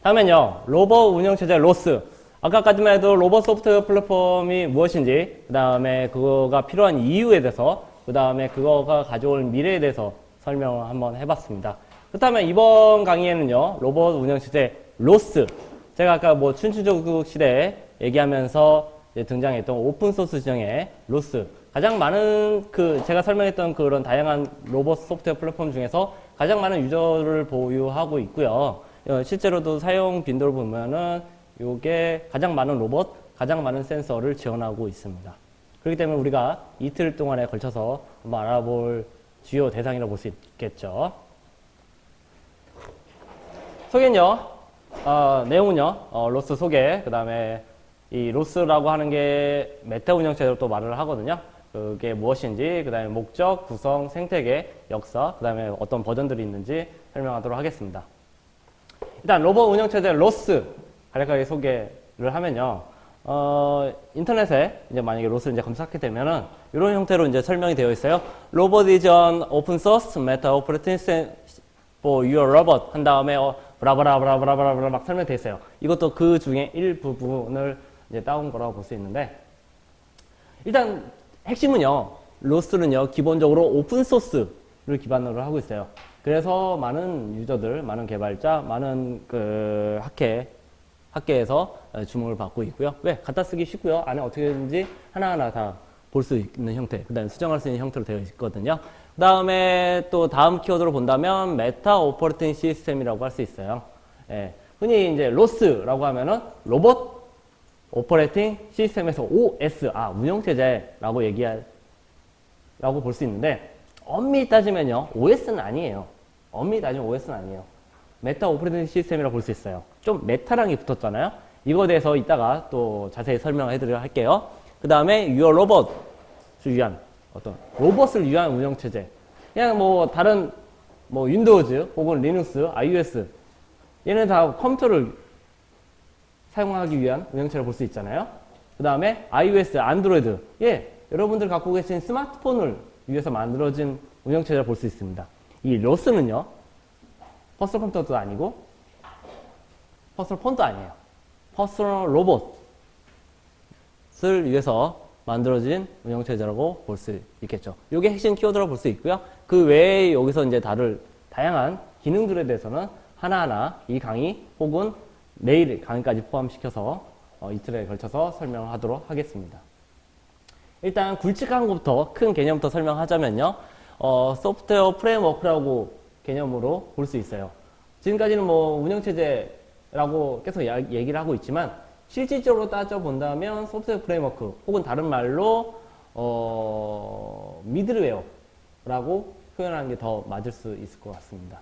다음엔요, 로봇 운영체제 로스. 아까까지만 해도 로봇 소프트웨어 플랫폼이 무엇인지, 그 다음에 그거가 필요한 이유에 대해서, 그 다음에 그거가 가져올 미래에 대해서 설명을 한번 해봤습니다. 그렇다면 이번 강의에는요, 로봇 운영체제 로스. 제가 아까 뭐 춘추전국 시대에 얘기하면서 등장했던 오픈소스 지정의 로스. 가장 많은 제가 설명했던 그런 다양한 로봇 소프트웨어 플랫폼 중에서 가장 많은 유저를 보유하고 있고요. 실제로도 사용 빈도를 보면은 요게 가장 많은 로봇, 가장 많은 센서를 지원하고 있습니다. 그렇기 때문에 우리가 이틀 동안에 걸쳐서 한번 알아볼 주요 대상이라고 볼 수 있겠죠. 소개는요, 내용은요, 로스 소개, 그 다음에 이 로스라고 하는 게 메타 운영체제로 또 말을 하거든요. 그게 무엇인지, 그 다음에 목적, 구성, 생태계, 역사, 그 다음에 어떤 버전들이 있는지 설명하도록 하겠습니다. 일단 로봇 운영체제 로스 간략하게 소개를 하면요. 인터넷에 이제 만약에 로스를 이제 검색하게 되면은 이런 형태로 이제 설명이 되어 있어요. Robot is an open source meta operating system for your robot 한 다음에 브라브라브라브라브라 막 설명되어 있어요. 이것도 그 중에 일부분을 이제 따온 거라고 볼 수 있는데, 일단 핵심은요, 로스는요 기본적으로 오픈 소스를 기반으로 하고 있어요. 그래서 많은 유저들, 많은 개발자, 많은 학계에서 주목을 받고 있고요. 왜? 갖다 쓰기 쉽고요. 안에 어떻게든지 하나하나 다 볼 수 있는 형태, 그 다음에 수정할 수 있는 형태로 되어 있거든요. 그 다음에 또 다음 키워드로 본다면 메타 오퍼레이팅 시스템이라고 할 수 있어요. 예, 흔히 이제 로스라고 하면은 로봇 오퍼레이팅 시스템에서 OS, 운영체제라고 라고 볼 수 있는데, 엄밀히 따지면요, OS는 아니에요. 엄밀히 따지면 OS는 아니에요. 메타 오퍼레이팅 시스템이라고 볼 수 있어요. 좀 메타랑이 붙었잖아요. 이거에 대해서 이따가 또 자세히 설명해 드리도록 할게요. 그 다음에 Your Robot을 위한 로봇을 위한 운영체제. 그냥 뭐 다른 윈도우즈 혹은 리눅스, iOS 얘는 다 컴퓨터를 사용하기 위한 운영체제를 볼 수 있잖아요. 그 다음에 iOS, 안드로이드. 여러분들 갖고 계신 스마트폰을 위해서 만들어진 운영체제를 볼 수 있습니다. 이 로스는요, 퍼스널 컴퓨터도 아니고 퍼스널 폰도 아니에요. 퍼스널 로봇을 위해서 만들어진 운영체제라고 볼 수 있겠죠. 이게 핵심 키워드라고 볼 수 있고요. 그 외에 여기서 이제 다양한 기능들에 대해서는 하나하나 이 강의 혹은 내일 강의까지 포함시켜서 이틀에 걸쳐서 설명을 하도록 하겠습니다. 일단 굵직한 것부터, 큰 개념부터 설명하자면요. 소프트웨어 프레임워크라고 개념으로 볼 수 있어요. 지금까지는 뭐 운영체제라고 계속 얘기를 하고 있지만, 실질적으로 따져본다면 소프트웨어 프레임워크 혹은 다른 말로 미들웨어라고 표현하는 게 더 맞을 수 있을 것 같습니다.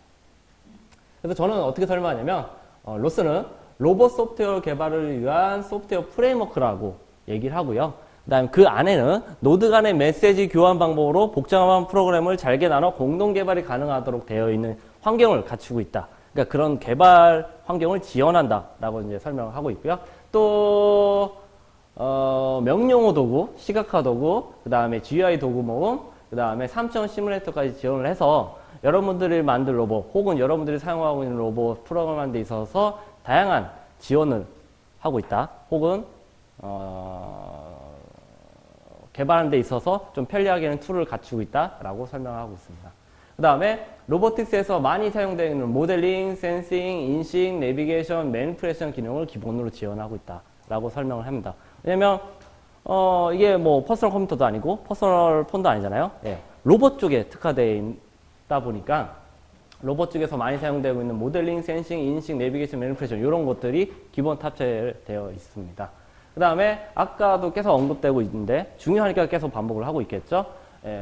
그래서 저는 어떻게 설명하냐면, 로스는 로봇 소프트웨어 개발을 위한 소프트웨어 프레임워크라고 얘기를 하고요. 그 다음에 그 안에는 노드 간의 메시지 교환 방법으로 복잡한 프로그램을 잘게 나눠 공동 개발이 가능하도록 되어 있는 환경을 갖추고 있다. 그러니까 그런 개발 환경을 지원한다 라고 이제 설명을 하고 있고요. 또 명령어 도구, 시각화 도구, 그 다음에 GUI 도구 모음, 그 다음에 3차원 시뮬레이터까지 지원을 해서 여러분들이 만든 로봇 혹은 여러분들이 사용하고 있는 로봇 프로그램하는 데 있어서 다양한 지원을 하고 있다. 혹은 개발하는 데 있어서 좀 편리하게 하는 툴을 갖추고 있다라고 설명하고 있습니다. 그 다음에 로보틱스에서 많이 사용되는 모델링, 센싱, 인식, 내비게이션, 매니플레이션 기능을 기본으로 지원하고 있다라고 설명을 합니다. 왜냐면 이게 뭐 퍼스널 컴퓨터도 아니고 퍼스널 폰도 아니잖아요. 로봇 쪽에 특화되어 있다 보니까 로봇 쪽에서 많이 사용되고 있는 모델링, 센싱, 인식, 내비게이션, 매니플레이션 이런 것들이 기본 탑재되어 있습니다. 그 다음에 아까도 계속 언급되고 있는데 중요하니까 계속 반복을 하고 있겠죠.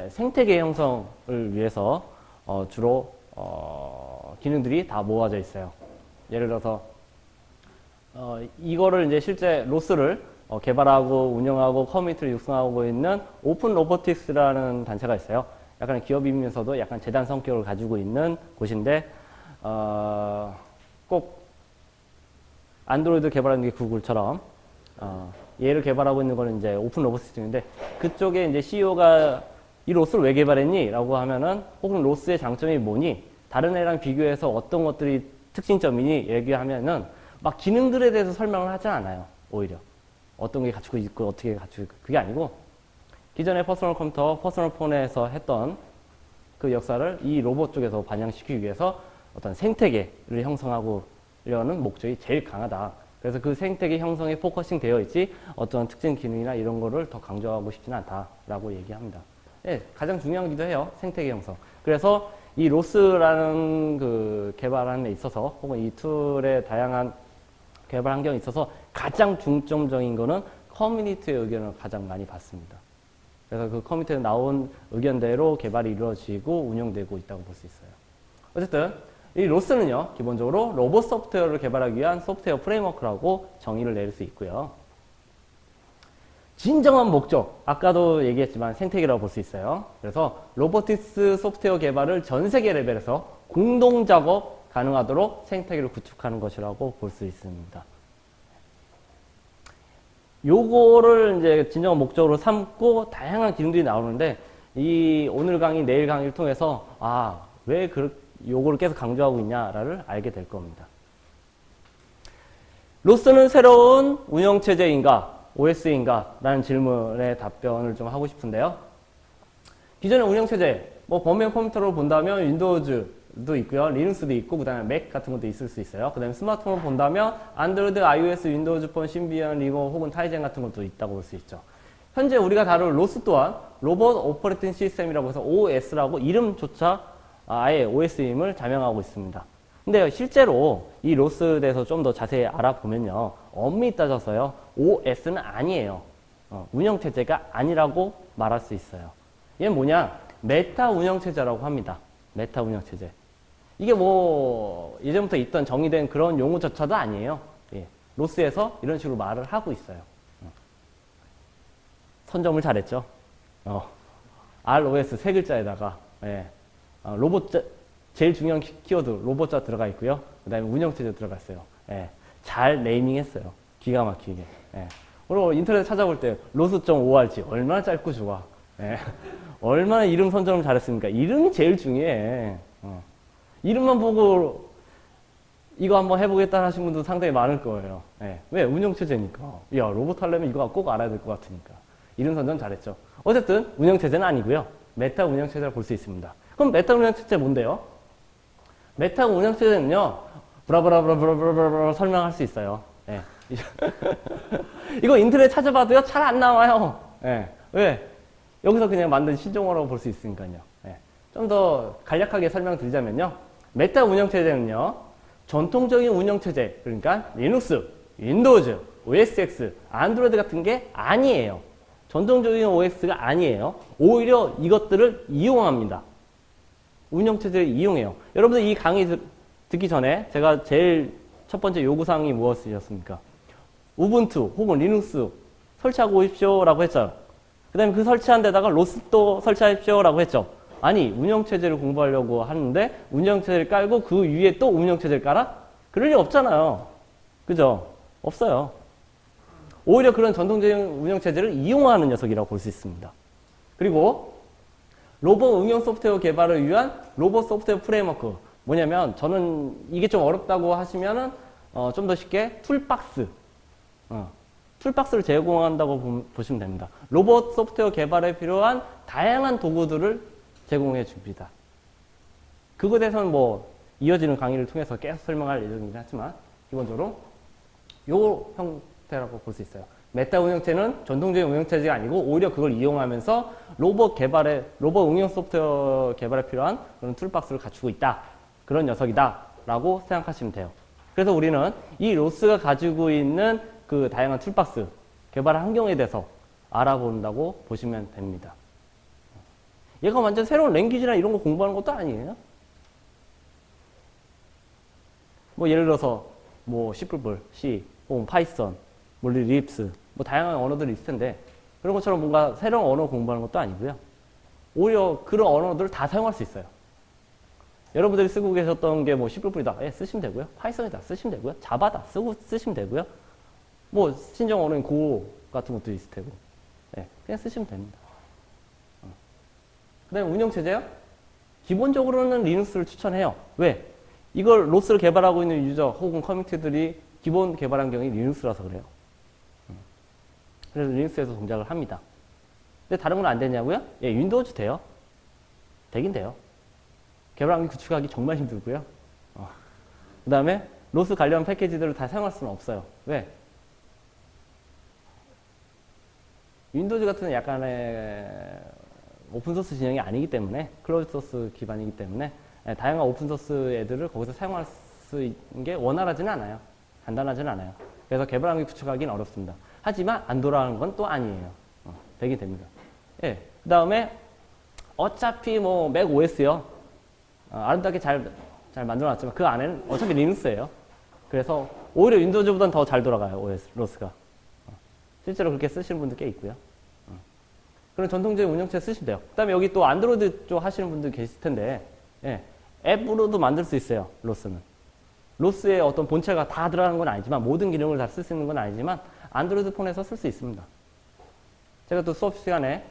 생태계 형성을 위해서 주로 기능들이 다 모아져 있어요. 예를 들어서 이거를 이제 실제 로스를 개발하고 운영하고 커뮤니티를 육성하고 있는 오픈 로보틱스라는 단체가 있어요. 약간 기업이면서도 약간 재단 성격을 가지고 있는 곳인데 꼭 안드로이드 개발하는 게 구글처럼 얘를 개발하고 있는 거는 이제 오픈 로보틱스인데, 그쪽에 이제 CEO가 이 로스를 왜 개발했니? 라고 하면은, 혹은 로스의 장점이 뭐니? 다른 애랑 비교해서 어떤 것들이 특징점이니? 얘기하면은, 막 기능들에 대해서 설명을 하지 않아요. 오히려. 어떤 게 갖추고 있고 어떻게 갖추고 있고 그게 아니고 기존의 퍼스널 컴퓨터, 퍼스널 폰에서 했던 그 역사를 이 로봇 쪽에서 반영시키기 위해서 어떤 생태계를 형성하려는 목적이 제일 강하다. 그래서 그 생태계 형성에 포커싱 되어 있지 어떤 특징 기능이나 이런 거를 더 강조하고 싶지는 않다라고 얘기합니다. 네, 가장 중요하기도 해요. 생태계 형성. 그래서 이 로스라는 그 개발하는 데 있어서 혹은 이 툴의 다양한 개발 환경에 있어서 가장 중점적인 거는 커뮤니티의 의견을 가장 많이 받습니다. 그래서 그 커뮤니티에 나온 의견대로 개발이 이루어지고 운영되고 있다고 볼 수 있어요. 어쨌든 이 로스는요, 기본적으로 로봇 소프트웨어를 개발하기 위한 소프트웨어 프레임워크라고 정의를 내릴 수 있고요. 진정한 목적, 아까도 얘기했지만 생태계라고 볼 수 있어요. 그래서 로보틱스 소프트웨어 개발을 전 세계 레벨에서 공동 작업 가능하도록 생태계를 구축하는 것이라고 볼 수 있습니다. 요거를 이제 진정한 목적으로 삼고 다양한 기능들이 나오는데 이 오늘 강의, 내일 강의를 통해서 왜 요거를 계속 강조하고 있냐를 알게 될 겁니다. 로스는 새로운 운영체제인가, OS인가? 라는 질문에 답변을 좀 하고 싶은데요. 기존의 운영체제, 뭐 범용 컴퓨터로 본다면 윈도우즈도 있고요. 리눅스도 있고, 그 다음에 맥 같은 것도 있을 수 있어요. 그 다음에 스마트폰을 본다면 안드로이드, iOS, 윈도우즈 폰, 신비안, 리버 혹은 타이젠 같은 것도 있다고 볼 수 있죠. 현재 우리가 다룰 로스 또한 로봇 오퍼레이팅 시스템이라고 해서 OS라고 이름조차 아예 OS임을 자명하고 있습니다. 근데 실제로 이 로스에 대해서 좀 더 자세히 알아보면요. 엄밀히 따져서요. OS는 아니에요. 운영체제가 아니라고 말할 수 있어요. 얘는 뭐냐? 메타 운영체제라고 합니다. 메타 운영체제. 이게 뭐 예전부터 있던 정의된 그런 용어조차도 아니에요. 예. 로스에서 이런 식으로 말을 하고 있어요. 선점을 잘했죠. ROS 세 글자에다가 예. 로봇자, 제일 중요한 키워드 로봇자 들어가 있고요. 그 다음에 운영체제 들어갔어요. 예. 잘 네이밍했어요. 기가 막히게. 예. 그리고 인터넷 찾아볼 때 로스.org 얼마나 짧고 좋아. 예. 얼마나 이름 선정을 잘했습니까? 이름이 제일 중요해. 이름만 보고 이거 한번 해보겠다 하신 분도 상당히 많을 거예요. 예. 왜? 운영체제니까. 야, 로봇 하려면 이거 꼭 알아야 될 것 같으니까. 이름 선정 잘했죠. 어쨌든 운영체제는 아니고요. 메타 운영체제를 볼 수 있습니다. 그럼 메타 운영체제 뭔데요? 메타 운영체제는요, 브라브라브라브라브라 설명할 수 있어요. 예. 이거 인터넷 찾아봐도요, 잘 안 나와요. 예. 왜? 여기서 그냥 만든 신종어라고 볼 수 있으니까요. 예. 좀 더 간략하게 설명드리자면요. 메타 운영체제는요, 전통적인 운영체제, 그러니까 리눅스, 윈도우즈, OSX, 안드로이드 같은 게 아니에요. 전통적인 OS가 아니에요. 오히려 이것들을 이용합니다. 운영체제를 이용해요. 여러분들 이 강의 듣기 전에 제가 제일 첫 번째 요구사항이 무엇이었습니까? 우분투 혹은 리눅스 설치하고 오십시오 라고 했죠. 그 다음에 그 설치한 데다가 로스도 설치하십시오 라고 했죠. 아니, 운영체제를 공부하려고 하는데 운영체제를 깔고 그 위에 또 운영체제를 깔아? 그럴 리 없잖아요. 그죠? 없어요. 오히려 그런 전통적인 운영체제를 이용하는 녀석이라고 볼 수 있습니다. 그리고 로봇 응용 소프트웨어 개발을 위한 로봇 소프트웨어 프레임워크. 뭐냐면 저는 이게 좀 어렵다고 하시면은 좀 더 쉽게 툴박스. 툴박스를 제공한다고 보시면 됩니다. 로봇 소프트웨어 개발에 필요한 다양한 도구들을 제공해 줍니다. 그거에 대해서는 뭐 이어지는 강의를 통해서 계속 설명할 예정이긴 하지만 기본적으로 요 형태라고 볼 수 있어요. 메타 운영체는 전통적인 운영체제가 아니고 오히려 그걸 이용하면서 로봇 응용 소프트웨어 개발에 필요한 그런 툴박스를 갖추고 있다. 그런 녀석이다. 라고 생각하시면 돼요. 그래서 우리는 이 로스가 가지고 있는 그 다양한 툴박스, 개발 환경에 대해서 알아본다고 보시면 됩니다. 얘가 완전 새로운 랭귀지나 이런 거 공부하는 것도 아니에요. 뭐 예를 들어서 뭐 C++, C, 혹은 파이썬, 뭐 립스, 뭐 다양한 언어들이 있을 텐데 그런 것처럼 뭔가 새로운 언어 공부하는 것도 아니고요. 오히려 그런 언어들을 다 사용할 수 있어요. 여러분들이 쓰고 계셨던 게 뭐 C++이다. 예, 쓰시면 되고요. 파이썬이다. 쓰시면 되고요. 자바다. 쓰시면 되고요. 뭐 신종 언어인 고 같은 것도 있을 테고. 예, 그냥 쓰시면 됩니다. 그 다음에 운영체제요? 기본적으로는 리눅스를 추천해요. 왜? 이걸 로스를 개발하고 있는 유저 혹은 커뮤니티들이 기본 개발 환경이 리눅스라서 그래요. 그래서 리눅스에서 동작을 합니다. 근데 다른 건 안 되냐고요? 예, 윈도우즈 돼요. 되긴 돼요. 개발 환경 구축하기 정말 힘들고요. 그 다음에 로스 관련 패키지들을 다 사용할 수는 없어요. 왜? 윈도우즈 같은 약간의 오픈소스 진영이 아니기 때문에, 클로즈소스 기반이기 때문에 다양한 오픈소스 애들을 거기서 사용할 수 있는 게 원활하지는 않아요. 간단하지는 않아요. 그래서 개발 환경 구축하기는 어렵습니다. 하지만 안 돌아가는 건 또 아니에요. 되긴 됩니다. 예. 그 다음에 어차피 뭐 맥 OS요. 아름답게 잘 만들어놨지만 그 안에는 어차피 리눅스예요. 그래서 오히려 윈도우즈보다는 더 잘 돌아가요. OS 로스가. 실제로 그렇게 쓰시는 분들 꽤 있고요. 그런 전통적인 운영체 쓰시면 돼요. 그 다음에 여기 또 안드로이드 쪽 하시는 분들 계실 텐데, 예, 앱으로도 만들 수 있어요. 로스는. 로스의 어떤 본체가 다 들어가는 건 아니지만, 모든 기능을 다 쓸 수 있는 건 아니지만 안드로이드 폰에서 쓸 수 있습니다. 제가 또 수업 시간에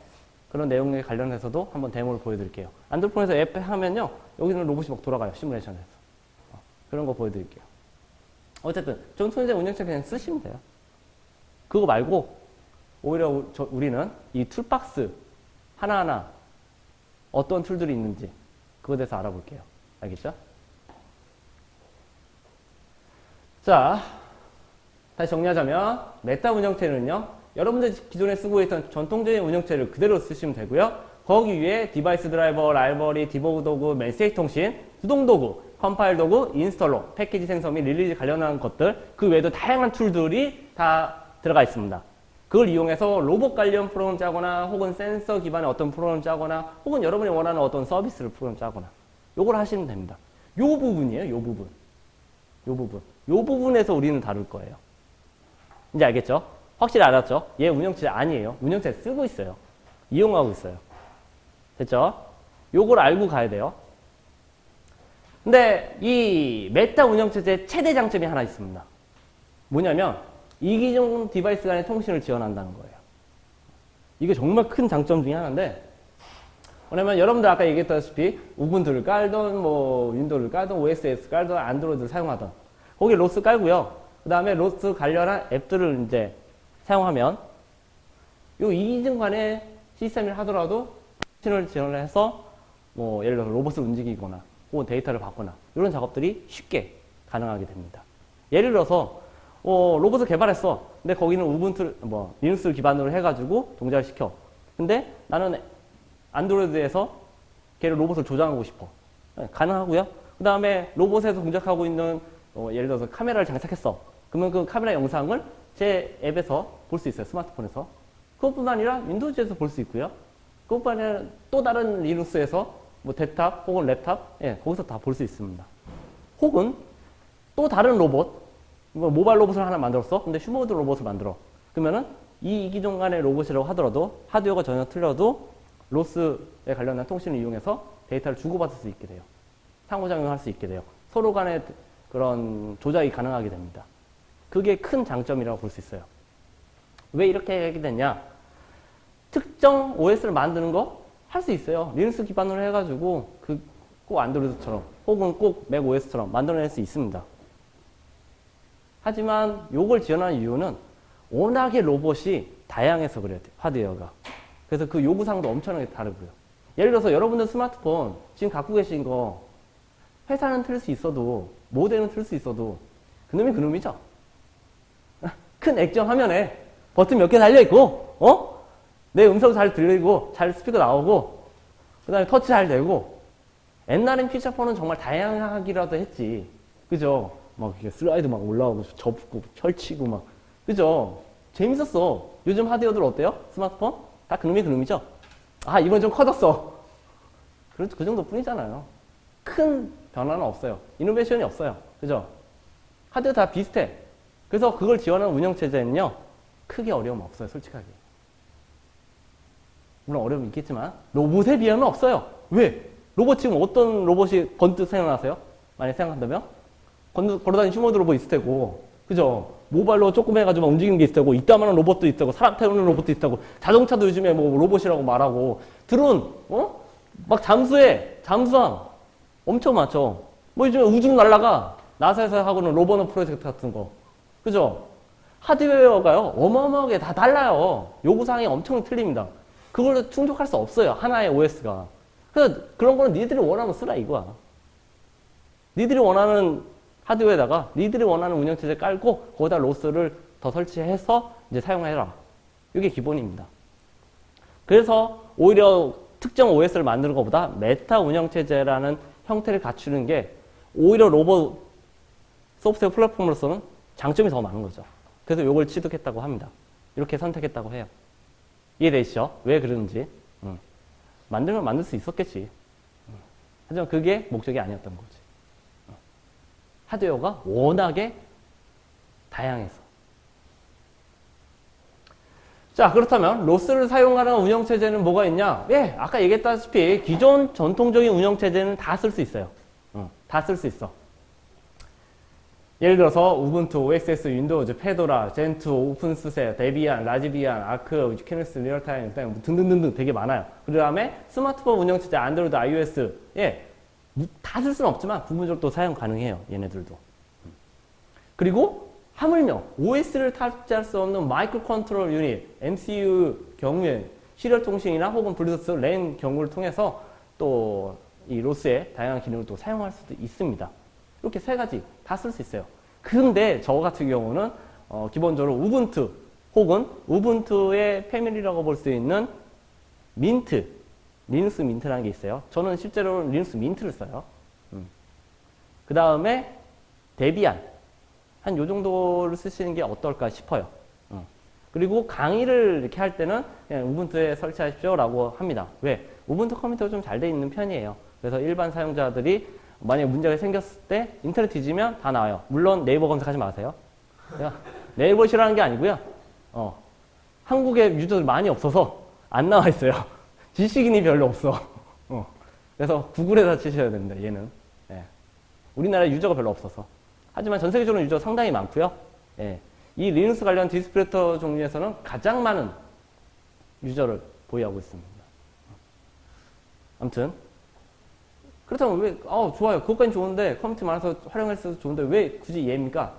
그런 내용에 관련해서도 한번 데모를 보여드릴게요. 안드로이드 폰에서 앱 하면요, 여기는 로봇이 막 돌아가요. 시뮬레이션에서. 그런 거 보여드릴게요. 어쨌든 전통적인 운영체 그냥 쓰시면 돼요. 그거 말고 오히려 우리는 이 툴박스 하나하나 어떤 툴들이 있는지 그거에 대해서 알아볼게요. 알겠죠? 자, 다시 정리하자면 메타 운영체는요, 여러분들 기존에 쓰고 있던 전통적인 운영체를 그대로 쓰시면 되고요. 거기 위에 디바이스 드라이버, 라이브러리, 디버그 도구, 맨스테이트 통신, 구동 도구, 컴파일 도구, 인스톨러, 패키지 생성 및 릴리즈 관련한 것들, 그 외에도 다양한 툴들이 다 들어가 있습니다. 그걸 이용해서 로봇 관련 프로그램 짜거나, 혹은 센서 기반의 어떤 프로그램 짜거나, 혹은 여러분이 원하는 어떤 서비스를 프로그램 짜거나, 요걸 하시면 됩니다. 요 부분이에요. 요 부분. 요 부분. 요 부분에서 우리는 다룰 거예요. 이제 알겠죠? 확실히 알았죠? 얘 운영체 아니에요. 운영체 쓰고 있어요. 이용하고 있어요. 됐죠? 요걸 알고 가야 돼요. 근데 이 메타 운영체제의 최대 장점이 하나 있습니다. 뭐냐면 이기종 디바이스 간의 통신을 지원한다는 거예요. 이게 정말 큰 장점 중에 하나인데, 뭐냐면 여러분들 아까 얘기했다시피 우분투를 깔던 뭐 윈도우를 깔던 OSX 깔던 안드로이드를 사용하던 거기 로스 깔고요. 그 다음에 로스 관련한 앱들을 이제 사용하면 요 이기종 간의 시스템을 하더라도 통신을 지원을 해서 뭐 예를 들어서 로봇을 움직이거나 혹은 데이터를 받거나 이런 작업들이 쉽게 가능하게 됩니다. 예를 들어서 로봇을 개발했어. 근데 거기는 우분투, 리눅스를 기반으로 해가지고 동작을 시켜. 근데 나는 안드로이드에서 걔를 로봇을 조작하고 싶어. 가능하고요. 그 다음에 로봇에서 동작하고 있는, 예를 들어서 카메라를 장착했어. 그러면 그 카메라 영상을 제 앱에서 볼 수 있어요. 스마트폰에서. 그것뿐만 아니라 윈도우즈에서 볼 수 있고요. 그것뿐만 아니라 또 다른 리눅스에서 뭐 데스크탑 혹은 랩탑, 예, 거기서 다 볼 수 있습니다. 혹은 또 다른 로봇, 모바일 로봇을 하나 만들었어. 근데 휴머드 로봇을 만들어. 그러면은 이 기종 간의 로봇이라고 하더라도 하드웨어가 전혀 틀려도 로스에 관련된 통신을 이용해서 데이터를 주고받을 수 있게 돼요. 상호작용할 수 있게 돼요. 서로 간의 그런 조작이 가능하게 됩니다. 그게 큰 장점이라고 볼 수 있어요. 왜 이렇게 하게 됐냐? 특정 OS를 만드는 거 할 수 있어요. 리눅스 기반으로 해가지고 꼭 안드로이드처럼 혹은 꼭 맥 OS처럼 만들어낼 수 있습니다. 하지만 요걸 지원하는 이유는 워낙에 로봇이 다양해서 그래요. 하드웨어가. 그래서 그 요구사항도 엄청나게 다르고요. 예를 들어서 여러분들 스마트폰 지금 갖고 계신 거 회사는 틀 수 있어도 모델은 틀 수 있어도 그놈이 그놈이죠. 큰 액정 화면에 버튼 몇 개 달려있고 내 음성 잘 들리고 잘 스피커 나오고 그 다음에 터치 잘 되고 옛날엔 피처폰은 정말 다양하기라도 했지. 그죠? 막 이렇게 슬라이드 막 올라오고 접고 펼치고 막 그죠? 재밌었어. 요즘 하드웨어들 어때요? 스마트폰? 다 그놈이 그놈이죠? 아 이번 좀 커졌어. 그 정도 뿐이잖아요. 큰 변화는 없어요. 이노베이션이 없어요. 그죠? 하드웨어 다 비슷해. 그래서 그걸 지원하는 운영체제는요 크게 어려움 없어요. 솔직하게. 물론 어려움이 있겠지만 로봇에 비하면 없어요. 왜? 로봇 지금 어떤 로봇이 번뜩 생각나세요? 만약 생각한다면? 걸어다니는 휴머드 로봇 있을 테고 그죠? 모바일로 조금 해가지고 움직이는 게 있을 테고 이따만한 로봇도 있을 테고 사람 태우는 로봇도 있을 테고 자동차도 요즘에 뭐 로봇이라고 말하고 드론 막 잠수함 엄청 많죠. 뭐 요즘에 우주로 날아가 나사에서 하고는 로버너 프로젝트 같은 거 그죠? 하드웨어가요, 어마어마하게 다 달라요. 요구사항이 엄청 틀립니다. 그걸로 충족할 수 없어요. 하나의 OS가. 그래서 그런 거는 니들이 원하면 쓰라 이거야. 니들이 원하는 하드웨어에다가 니들이 원하는 운영체제 깔고 거기다 로스를 더 설치해서 이제 사용해라. 이게 기본입니다. 그래서 오히려 특정 OS를 만드는 것보다 메타 운영체제라는 형태를 갖추는 게 오히려 로봇 소프트웨어 플랫폼으로서는 장점이 더 많은 거죠. 그래서 이걸 취득했다고 합니다. 이렇게 선택했다고 해요. 이해되시죠? 왜 그러는지. 만들면 만들 수 있었겠지. 하지만 그게 목적이 아니었던 거지. 하드웨어가 워낙에 다양해서. 자, 그렇다면 로스를 사용하는 운영체제는 뭐가 있냐? 예, 아까 얘기했다시피 기존 전통적인 운영체제는 다 쓸 수 있어요. 다 쓸 수 있어. 예를 들어서 우분투, OSX, 윈도우즈, 페도라, 젠투, 오픈스세, 데비안, 라즈비안, 아크, 키닉스, 리얼타임 등등등등 되게 많아요. 그 다음에 스마트폰 운영체제, 안드로이드, iOS 예, 다 쓸 수는 없지만 부분적으로 또 사용 가능해요. 얘네들도. 그리고 하물며 OS를 탑재할 수 없는 마이크로 컨트롤 유닛, MCU 경우에 시리얼 통신이나 혹은 블루투스, 랜 경우를 통해서 또 이 로스의 다양한 기능을 또 사용할 수도 있습니다. 이렇게 세 가지 다 쓸 수 있어요. 근데 저 같은 경우는 기본적으로 우분투 혹은 우분투의 패밀리라고 볼 수 있는 민트, 리눅스 민트라는 게 있어요. 저는 실제로 리눅스 민트를 써요. 그 다음에 데비안 한 요 정도를 쓰시는 게 어떨까 싶어요. 그리고 강의를 이렇게 할 때는 그냥 우분투에 설치하십시오 라고 합니다. 왜? 우분투 컴퓨터가 좀 잘 돼 있는 편이에요. 그래서 일반 사용자들이 만약에 문제가 생겼을 때 인터넷 뒤지면 다 나와요. 물론 네이버 검색하지 마세요. 네이버 싫어하는 게 아니고요. 한국에 유저들이 많이 없어서 안 나와 있어요. 지식인이 별로 없어. 그래서 구글에다 치셔야 됩니다. 얘는. 예. 우리나라에 유저가 별로 없어서. 하지만 전 세계적으로 유저 상당히 많고요. 예. 이 리눅스 관련 디스플레터 종류에서는 가장 많은 유저를 보유하고 있습니다. 아무튼 그렇다면 왜 좋아요. 그것까지 좋은데 컴퓨터 많아서 활용할 수 있어서 좋은데 왜 굳이 얘입니까?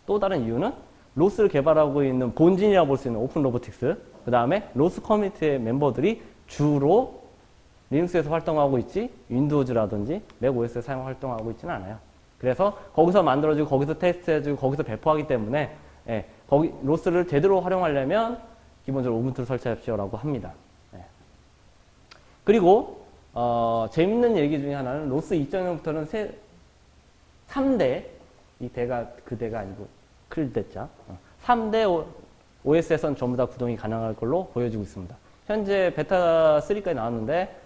또 다른 이유는 로스를 개발하고 있는 본진이라고 볼 수 있는 오픈 로보틱스, 그 다음에 로스 커뮤니티의 멤버들이 주로 리눅스에서 활동하고 있지 윈도우즈라든지 맥 OS에 사용 활동하고 있지는 않아요. 그래서 거기서 만들어지고 거기서 테스트해주고 거기서 배포하기 때문에 예, 거기 로스를 제대로 활용하려면 기본적으로 우분투를 설치하십시오라고 합니다. 예. 그리고 재밌는 얘기 중에 하나는 로스 2.0부터는 3대 이 대가 그 대가 아니고 클대자 3대 OS에선 전부 다 구동이 가능할 걸로 보여지고 있습니다. 현재 베타 3까지 나왔는데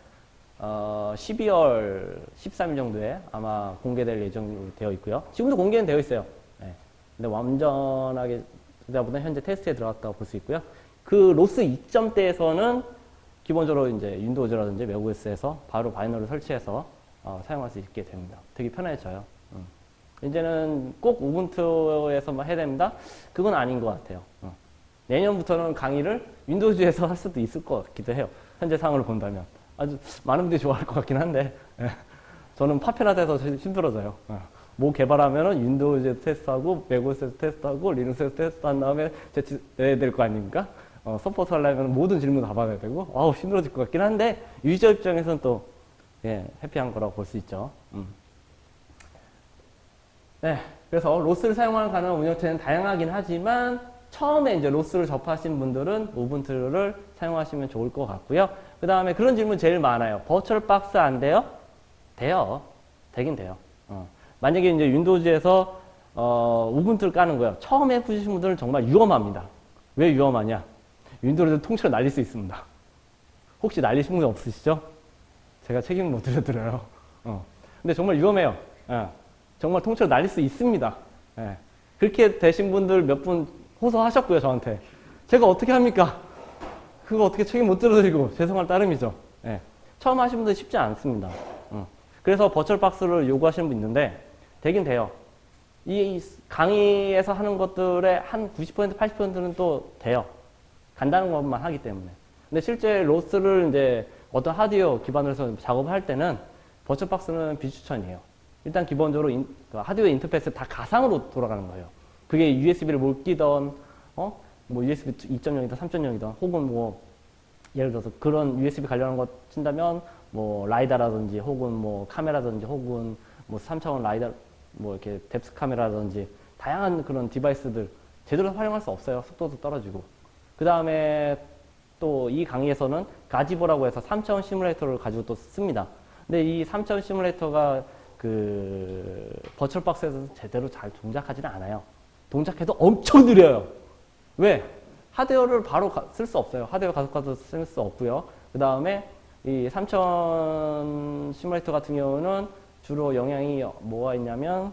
12월 13일 정도에 아마 공개될 예정으로 되어 있고요. 지금도 공개는 되어 있어요. 네. 근데 완전하게 그다보다 현재 테스트에 들어갔다고 볼 수 있고요. 그 로스 2점대에서는 기본적으로 이제 윈도우즈라든지 맥OS에서 바로 바이너를 설치해서 사용할 수 있게 됩니다. 되게 편해져요. 이제는 꼭 우분투에서만 해야 됩니다. 그건 아닌 것 같아요. 내년부터는 강의를 윈도우즈에서 할 수도 있을 것 같기도 해요. 현재 상황을 본다면. 아주 많은 분들이 좋아할 것 같긴 한데 저는 파편화돼서 힘들어져요. 뭐 개발하면은 윈도우즈에서 테스트하고 맥OS에서 테스트하고 리눅스에서 테스트한 다음에 제출해야 될 거 아닙니까? 서포트 하려면 모든 질문 다 받아야 되고 힘들어질 것 같긴 한데 유저 입장에서는 또 해피한 거라고 볼 수 있죠. 네, 그래서 로스를 사용하는 가능한 운영체는 다양하긴 하지만 처음에 이제 로스를 접하신 분들은 우분투를 사용하시면 좋을 것 같고요. 그 다음에 그런 질문 제일 많아요. 버추얼 박스 안 돼요? 돼요. 되긴 돼요. 만약에 이제 윈도우즈에서 우분투를 까는 거예요. 처음에 해보신 분들은 정말 위험합니다. 왜 위험하냐? 윈도우를 통째로 날릴 수 있습니다. 혹시 날리신 분 없으시죠? 제가 책임을 못 드려드려요. 근데 정말 위험해요. 정말 통째로 날릴 수 있습니다. 그렇게 되신 분들 몇 분 호소하셨고요, 저한테. 제가 어떻게 합니까? 그거 어떻게 책임 못 들어드리고 죄송할 따름이죠. 처음 하신 분들 쉽지 않습니다. 그래서 버추얼 박스를 요구하시는 분 있는데 되긴 돼요. 이 강의에서 하는 것들의 한 90%, 80%는 또 돼요. 간단한 것만 하기 때문에. 근데 실제 로스를 이제 어떤 하드웨어 기반으로 해서 작업을 할 때는 버추얼 박스는 비추천이에요. 일단 기본적으로 하드웨어 인터페이스 다 가상으로 돌아가는 거예요. 그게 USB를 못 끼던, 뭐 USB 2.0이든 3.0이든 혹은 뭐 예를 들어서 그런 USB 관련한 거 친다면 뭐 라이다라든지 혹은 뭐 카메라든지 혹은 뭐 3차원 라이다 뭐 이렇게 뎁스 카메라라든지 다양한 그런 디바이스들 제대로 활용할 수 없어요. 속도도 떨어지고. 그 다음에 또 이 강의에서는 가지보라고 해서 3차원 시뮬레이터를 가지고 또 씁니다. 근데 이 3차원 시뮬레이터가 그 버추얼박스에서 제대로 잘 동작하지는 않아요. 동작해도 엄청 느려요. 왜? 하드웨어를 바로 쓸 수 없어요. 하드웨어 가속화도 쓸 수 없고요. 그 다음에 이 3차원 시뮬레이터 같은 경우는 주로 영향이 뭐가 있냐면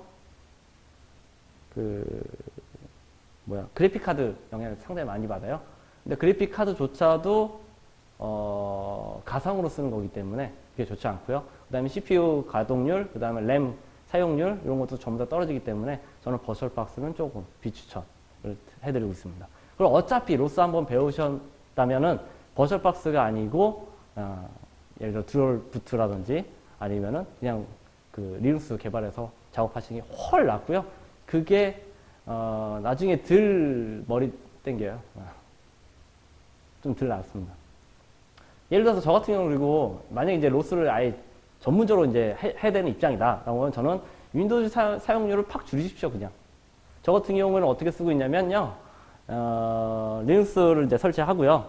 그래픽 카드 영향을 상당히 많이 받아요. 근데 그래픽 카드조차도 가상으로 쓰는 거기 때문에 그게 좋지 않고요. 그 다음에 CPU 가동률, 그 다음에 램 사용률 이런 것도 전부 다 떨어지기 때문에 저는 버추얼박스는 조금 비추천을 해드리고 있습니다. 그리고 어차피 로스 한번 배우셨다면은 버추얼박스가 아니고 예를 들어 듀얼 부트라든지 아니면은 그냥 그 리눅스 개발해서 작업하시는 게 훨 낫고요. 그게 나중에 덜 머리 땡겨요. 좀 덜 낫습니다. 예를 들어서 저 같은 경우는 그리고 만약에 이제 로스를 아예 전문적으로 이제 해야 되는 입장이다. 라고 하면 저는 윈도우즈 사용률을 팍 줄이십시오, 그냥. 저 같은 경우는 어떻게 쓰고 있냐면요. 리눅스를 이제 설치하고요.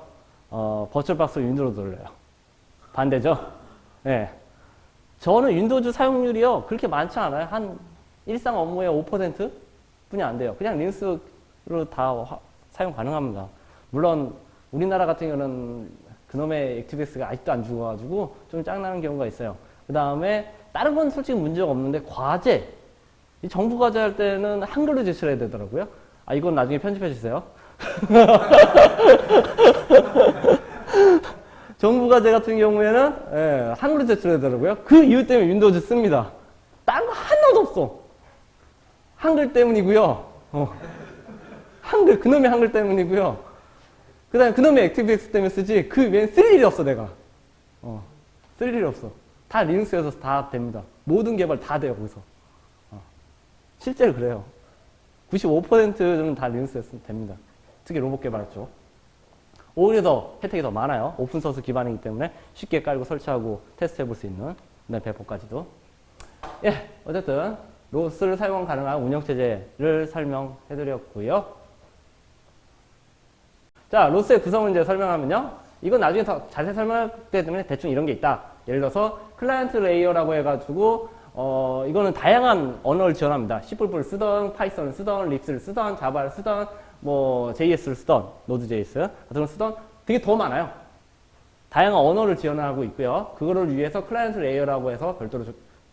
버추얼박스를 윈도우로 돌려요. 반대죠? 네. 저는 윈도우즈 사용률이요. 그렇게 많지 않아요. 한 일상 업무의 5% 뿐이 안 돼요. 그냥 리눅스로 다 사용 가능합니다. 물론 우리나라 같은 경우는 그놈의 액티브엑스가 아직도 안 죽어가지고 좀 짱나는 경우가 있어요. 그 다음에 다른 건 솔직히 문제가 없는데 과제, 이 정부 과제 할 때는 한글로 제출해야 되더라고요. 이건 나중에 편집해 주세요. 정부 과제 같은 경우에는 한글로 제출해야 되더라고요. 그 이유 때문에 윈도우즈 씁니다. 딴 거 하나도 없어. 한글 때문이고요. 한글, 그놈의 한글 때문이고요. 그 다음에 그놈의 액티브엑스 때문에 쓰지 그 외엔 쓸 일이 없어 내가. 쓸 일이 없어. 다 리눅스에서 다 됩니다. 모든 개발 다 돼요 거기서. 실제로 그래요. 95%는 다 리눅스에서 됩니다. 특히 로봇 개발 쪽. 오히려 더 혜택이 더 많아요. 오픈소스 기반이기 때문에 쉽게 깔고 설치하고 테스트 해볼 수 있는 배포까지도. 예, 어쨌든 로스를 사용 가능한 운영체제를 설명해드렸고요. 자, 로스의 구성을 이제 설명하면요. 이건 나중에 더 자세히 설명할 때 때문에 대충 이런 게 있다. 예를 들어서 클라이언트 레이어라고 해가지고 이거는 다양한 언어를 지원합니다. C++를 쓰던, 파이썬을 쓰던, 립스를 쓰던, 자바를 쓰던, 뭐 JS를 쓰던, 노드.js 같은 걸 쓰던 되게 더 많아요. 다양한 언어를 지원하고 있고요. 그거를 위해서 클라이언트 레이어라고 해서 별도로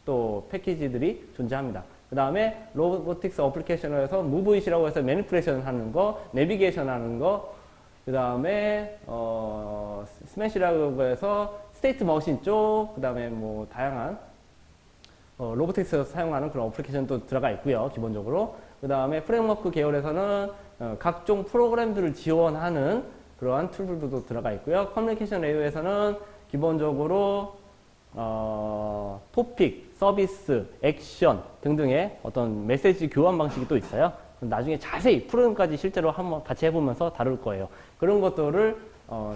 또 패키지들이 존재합니다. 그 다음에 로보틱스 어플리케이션을 해서 무브잇이라고 해서 매니플레이션 하는 거, 내비게이션 하는 거, 그 다음에 스매시라고 해서 스테이트 머신 쪽, 그 다음에 뭐 다양한 로보틱스에서 사용하는 그런 어플리케이션도 들어가 있고요. 기본적으로. 그 다음에 프레임워크 계열에서는 각종 프로그램들을 지원하는 그러한 툴들도 들어가 있고요. 커뮤니케이션 레이어에서는 기본적으로 토픽, 서비스, 액션 등등의 어떤 메시지 교환 방식이 또 있어요. 나중에 자세히 프로그램까지 실제로 한번 같이 해보면서 다룰 거예요. 그런 것들을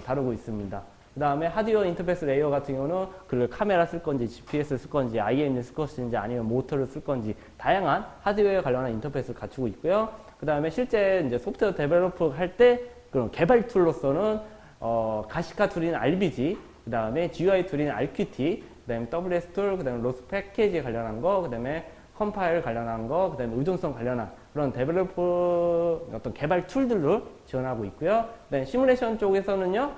다루고 있습니다. 그 다음에 하드웨어 인터페이스 레이어 같은 경우는 그 카메라 쓸 건지, GPS를 쓸 건지, IM을 쓸 것인지, 아니면 모터를 쓸 건지, 다양한 하드웨어에 관련한 인터페이스를 갖추고 있고요. 그 다음에 실제 이제 소프트웨어 데벨로퍼 할 때 그런 개발 툴로서는 가시카 툴인 RBG, 그 다음에 GUI 툴인 RQT, 그 다음에 WS 툴, 그 다음에 로스 패키지에 관련한 거, 그 다음에 컴파일 관련한 거, 그 다음에 의존성 관련한 그런 데벨로퍼 어떤 개발 툴들을 지원하고 있고요. 그 다음에 시뮬레이션 쪽에서는요,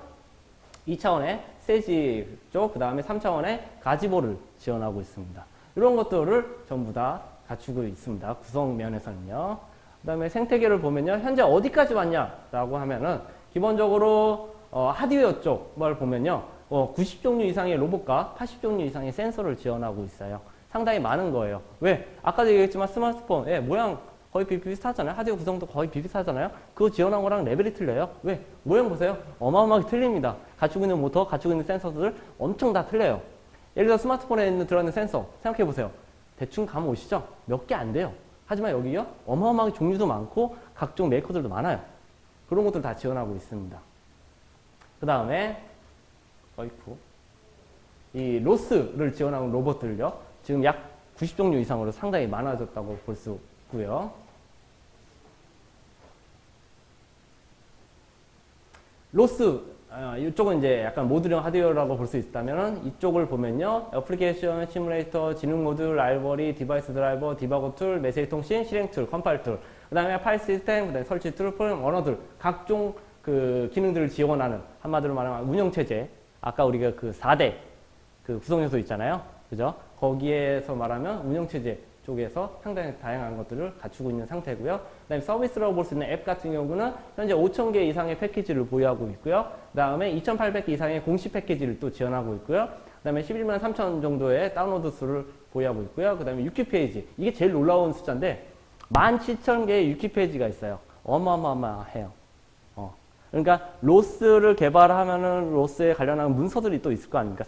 2차원의 세지 쪽, 그 다음에 3차원의 가지보를 지원하고 있습니다. 이런 것들을 전부 다 갖추고 있습니다. 구성 면에서는요. 그 다음에 생태계를 보면요, 현재 어디까지 왔냐라고 하면은 기본적으로 하드웨어 쪽을 보면요, 90종류 이상의 로봇과 80종류 이상의 센서를 지원하고 있어요. 상당히 많은 거예요. 왜? 아까도 얘기했지만 스마트폰, 모양 거의 비슷하잖아요. 하드웨어 구성도 거의 비슷하잖아요. 그거 지원한 거랑 레벨이 틀려요. 왜? 모양 보세요. 어마어마하게 틀립니다. 갖추고 있는 모터, 갖추고 있는 센서들 엄청 다 틀려요. 예를 들어 스마트폰에 들어있는 센서 생각해 보세요. 대충 감 오시죠? 몇 개 안 돼요. 하지만 여기요, 어마어마하게 종류도 많고 각종 메이커들도 많아요. 그런 것들 다 지원하고 있습니다. 그 다음에 어이쿠, 이 로스를 지원하는 로봇들요, 지금 약 90종류 이상으로 상당히 많아졌다고 볼 수 있고요. 로스, 이쪽은 이제 약간 모듈형 하드웨어라고 볼 수 있다면 이쪽을 보면요, 애플리케이션, 시뮬레이터, 지능 모듈, 라이브러리, 디바이스 드라이버, 디버거 툴, 메시지 통신, 실행 툴, 컴파일 툴, 그 다음에 파일 시스템, 그 다음에 설치 툴, 프로그램 언어들, 각종 그 기능들을 지원하는, 한마디로 말하면 운영체제, 아까 우리가 그 4대 그 구성 요소 있잖아요. 그죠? 거기에서 말하면 운영체제 쪽에서 상당히 다양한 것들을 갖추고 있는 상태고요. 그 다음에 서비스라고 볼 수 있는 앱 같은 경우는 현재 5,000개 이상의 패키지를 보유하고 있고요. 그 다음에 2,800개 이상의 공식 패키지를 또 지원하고 있고요. 그 다음에 11만 3천 정도의 다운로드 수를 보유하고 있고요. 그 다음에 위키페이지, 이게 제일 놀라운 숫자인데 17,000개의 위키페이지가 있어요. 어마어마해요. 그러니까 로스를 개발하면은 로스에 관련한 문서들이 또 있을 거 아닙니까?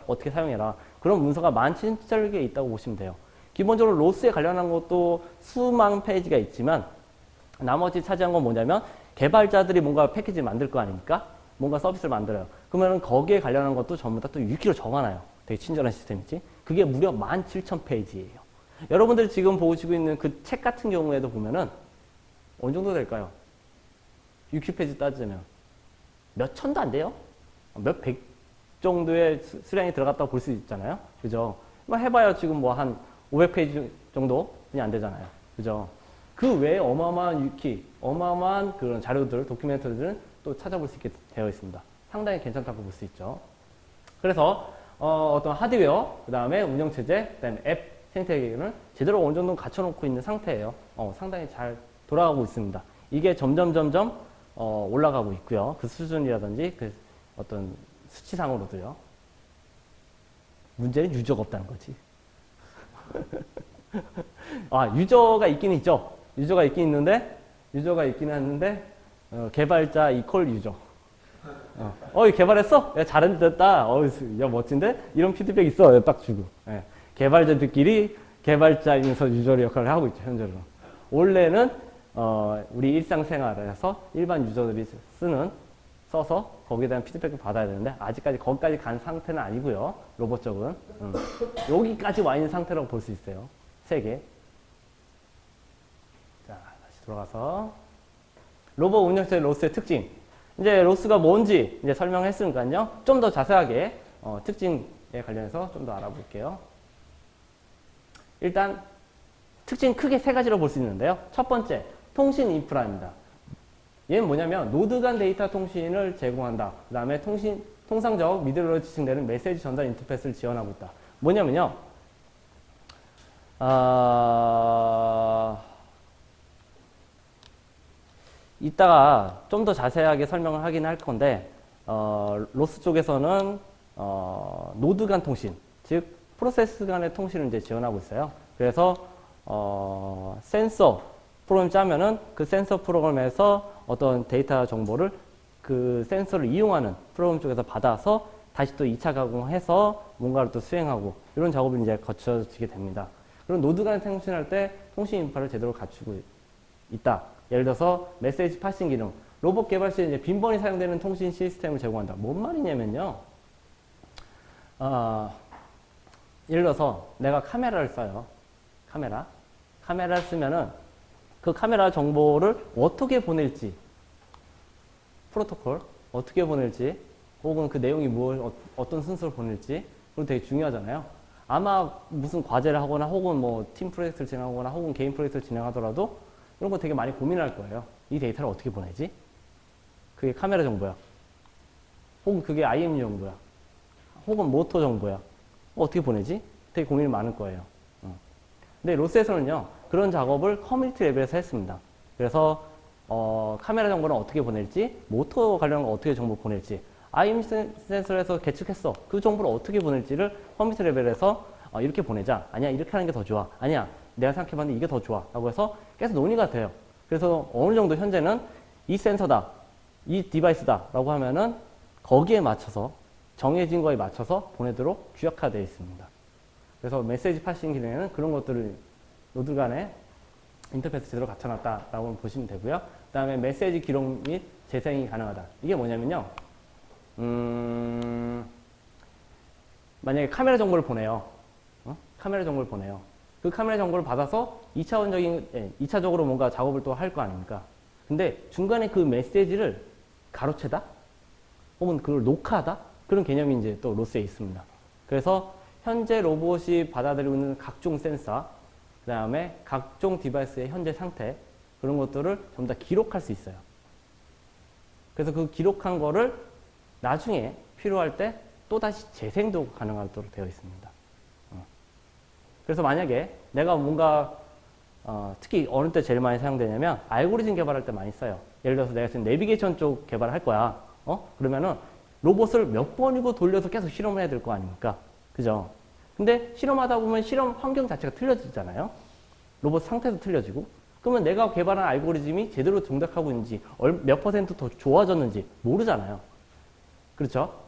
어떻게 사용해라. 그런 문서가 17,000개 있다고 보시면 돼요. 기본적으로 로스에 관련한 것도 수만 페이지가 있지만 나머지 차지한 건 뭐냐면 개발자들이 뭔가 패키지를 만들 거 아닙니까? 뭔가 서비스를 만들어요. 그러면 거기에 관련한 것도 전부 다 또 위키로 적어놔요. 되게 친절한 시스템이지. 그게 무려 17,000페이지예요. 여러분들이 지금 보시고 있는 그 책 같은 경우에도 보면은 어느 정도 될까요? 위키페이지 따지자면 몇 천도 안 돼요? 몇 백 정도의 수량이 들어갔다고 볼 수 있잖아요. 그죠? 뭐 해봐야 지금 뭐 한 500페이지 정도는 안 되잖아요. 그죠? 그 외에 어마어마한 위키, 어마어마한 그런 자료들, 도큐멘터리들은 또 찾아볼 수 있게 되어 있습니다. 상당히 괜찮다고 볼 수 있죠. 그래서 어떤 하드웨어, 그 다음에 운영체제, 그 다음에 앱 생태계는 제대로 어느 정도 갖춰놓고 있는 상태예요. 상당히 잘 돌아가고 있습니다. 이게 점점 올라가고 있고요. 그 수준이라든지 그 어떤 수치상으로도요. 문제는 유저가 없다는 거지. 유저가 있긴 있죠. 유저가 있긴 있는데 개발자 이퀄 유저. 개발했어? 야, 잘했다. 야, 멋진데? 이런 피드백 있어. 딱 주고. 예. 개발자들끼리 개발자이면서 유저 역할을 하고 있죠, 현재로. 원래는 우리 일상생활에서 일반 유저들이 써서 거기에 대한 피드백을 받아야 되는데 아직까지 거기까지 간 상태는 아니고요. 로봇 쪽은. 여기까지 와 있는 상태라고 볼 수 있어요. 3개. 자, 다시 돌아가서 로봇 운영체 로스의 특징. 이제 로스가 뭔지 이제 설명했으니까요. 좀 더 자세하게 특징에 관련해서 좀 더 알아볼게요. 일단 특징 크게 3가지로 볼 수 있는데요. 첫 번째, 통신 인프라입니다. 얘는 뭐냐면 노드 간 데이터 통신을 제공한다. 그 다음에 통상적 미들로 지칭되는 메시지 전달 인터페이스를 지원하고 있다. 뭐냐면요. 이따가 좀 더 자세하게 설명을 하긴 할 건데 로스 쪽에서는 노드 간 통신, 즉 프로세스 간의 통신을 이제 지원하고 있어요. 그래서 센서 프로그램 짜면은 그 센서 프로그램에서 어떤 데이터 정보를 그 센서를 이용하는 프로그램 쪽에서 받아서 다시 또 2차 가공해서 뭔가를 또 수행하고 이런 작업을 이제 거쳐지게 됩니다. 그리고 노드 간 통신할 때 통신 인프라를 제대로 갖추고 있다. 예를 들어서 메시지 파싱 기능, 로봇 개발 시에 이제 빈번히 사용되는 통신 시스템을 제공한다. 뭔 말이냐면요. 예를 들어서 내가 카메라를 써요. 카메라를 쓰면은 그 카메라 정보를 어떻게 보낼지, 프로토콜 어떻게 보낼지, 혹은 그 내용이 어떤 순서로 보낼지, 그건 되게 중요하잖아요. 아마 무슨 과제를 하거나 혹은 뭐 팀 프로젝트를 진행하거나 혹은 개인 프로젝트를 진행하더라도 이런 거 되게 많이 고민할 거예요. 이 데이터를 어떻게 보내지? 그게 카메라 정보야. 혹은 그게 IM 정보야. 혹은 모터 정보야. 어떻게 보내지? 되게 고민이 많을 거예요. 근데 로스에서는요, 그런 작업을 커뮤니티 레벨에서 했습니다. 그래서 카메라 정보는 어떻게 보낼지, 모터 관련한 거 어떻게 정보 보낼지, IM 센서에서 계측했어. 그 정보를 어떻게 보낼지를 커뮤니티 레벨에서 이렇게 보내자. 아니야, 이렇게 하는 게 더 좋아. 아니야, 내가 생각해봤는데 이게 더 좋아. 라고 해서 계속 논의가 돼요. 그래서 어느 정도 현재는 이 센서다, 이 디바이스다 라고 하면은 거기에 맞춰서 정해진 거에 맞춰서 보내도록 규약화되어 있습니다. 그래서 메시지 파싱 기능에는 그런 것들을 노드 간에 인터페이스 제대로 갖춰놨다라고 보시면 되고요. 그 다음에 메시지 기록 및 재생이 가능하다. 이게 뭐냐면요. 만약에 카메라 정보를 보내요. 카메라 정보를 보내요. 그 카메라 정보를 받아서 2차적으로 뭔가 작업을 또 할 거 아닙니까? 근데 중간에 그 메시지를 가로채다? 혹은 그걸 녹화하다? 그런 개념이 이제 또 로스에 있습니다. 그래서 현재 로봇이 받아들이고 있는 각종 센서, 그 다음에 각종 디바이스의 현재 상태, 그런 것들을 전부 다 기록할 수 있어요. 그래서 그 기록한 거를 나중에 필요할 때 또다시 재생도 가능하도록 되어 있습니다. 그래서 만약에 내가 뭔가 특히 어느 때 제일 많이 사용되냐면 알고리즘 개발할 때 많이 써요. 예를 들어서 내가 지금 내비게이션 쪽 개발을 할 거야. 그러면은 로봇을 몇 번이고 돌려서 계속 실험을 해야 될 거 아닙니까? 그죠? 근데 실험하다 보면 실험 환경 자체가 틀려지잖아요. 로봇 상태도 틀려지고. 그러면 내가 개발한 알고리즘이 제대로 정답하고 있는지 몇 퍼센트 더 좋아졌는지 모르잖아요. 그렇죠?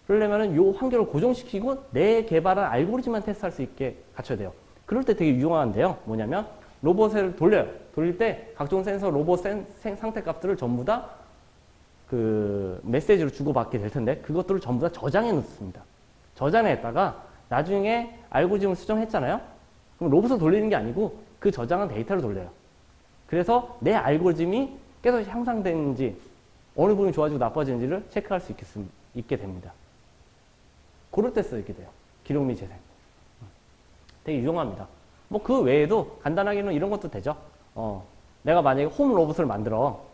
그러려면은 요 환경을 고정시키고 내 개발한 알고리즘만 테스트할 수 있게 갖춰야 돼요. 그럴 때 되게 유용한데요. 뭐냐면 로봇을 돌려요. 돌릴 때 각종 센서 로봇 상태 값들을 전부 다 그 메시지로 주고받게 될 텐데 그것들을 전부 다 저장해 놓습니다. 저장했다가 나중에 알고리즘을 수정했잖아요. 그럼 로봇을 돌리는 게 아니고 그 저장한 데이터를 돌려요. 그래서 내 알고리즘이 계속 향상되는지 어느 부분이 좋아지고 나빠지는지를 체크할 수 있게 됩니다. 그럴 때 쓰게 돼요. 기록 및 재생. 되게 유용합니다. 뭐 그 외에도 간단하게는 이런 것도 되죠. 내가 만약에 홈 로봇을 만들어.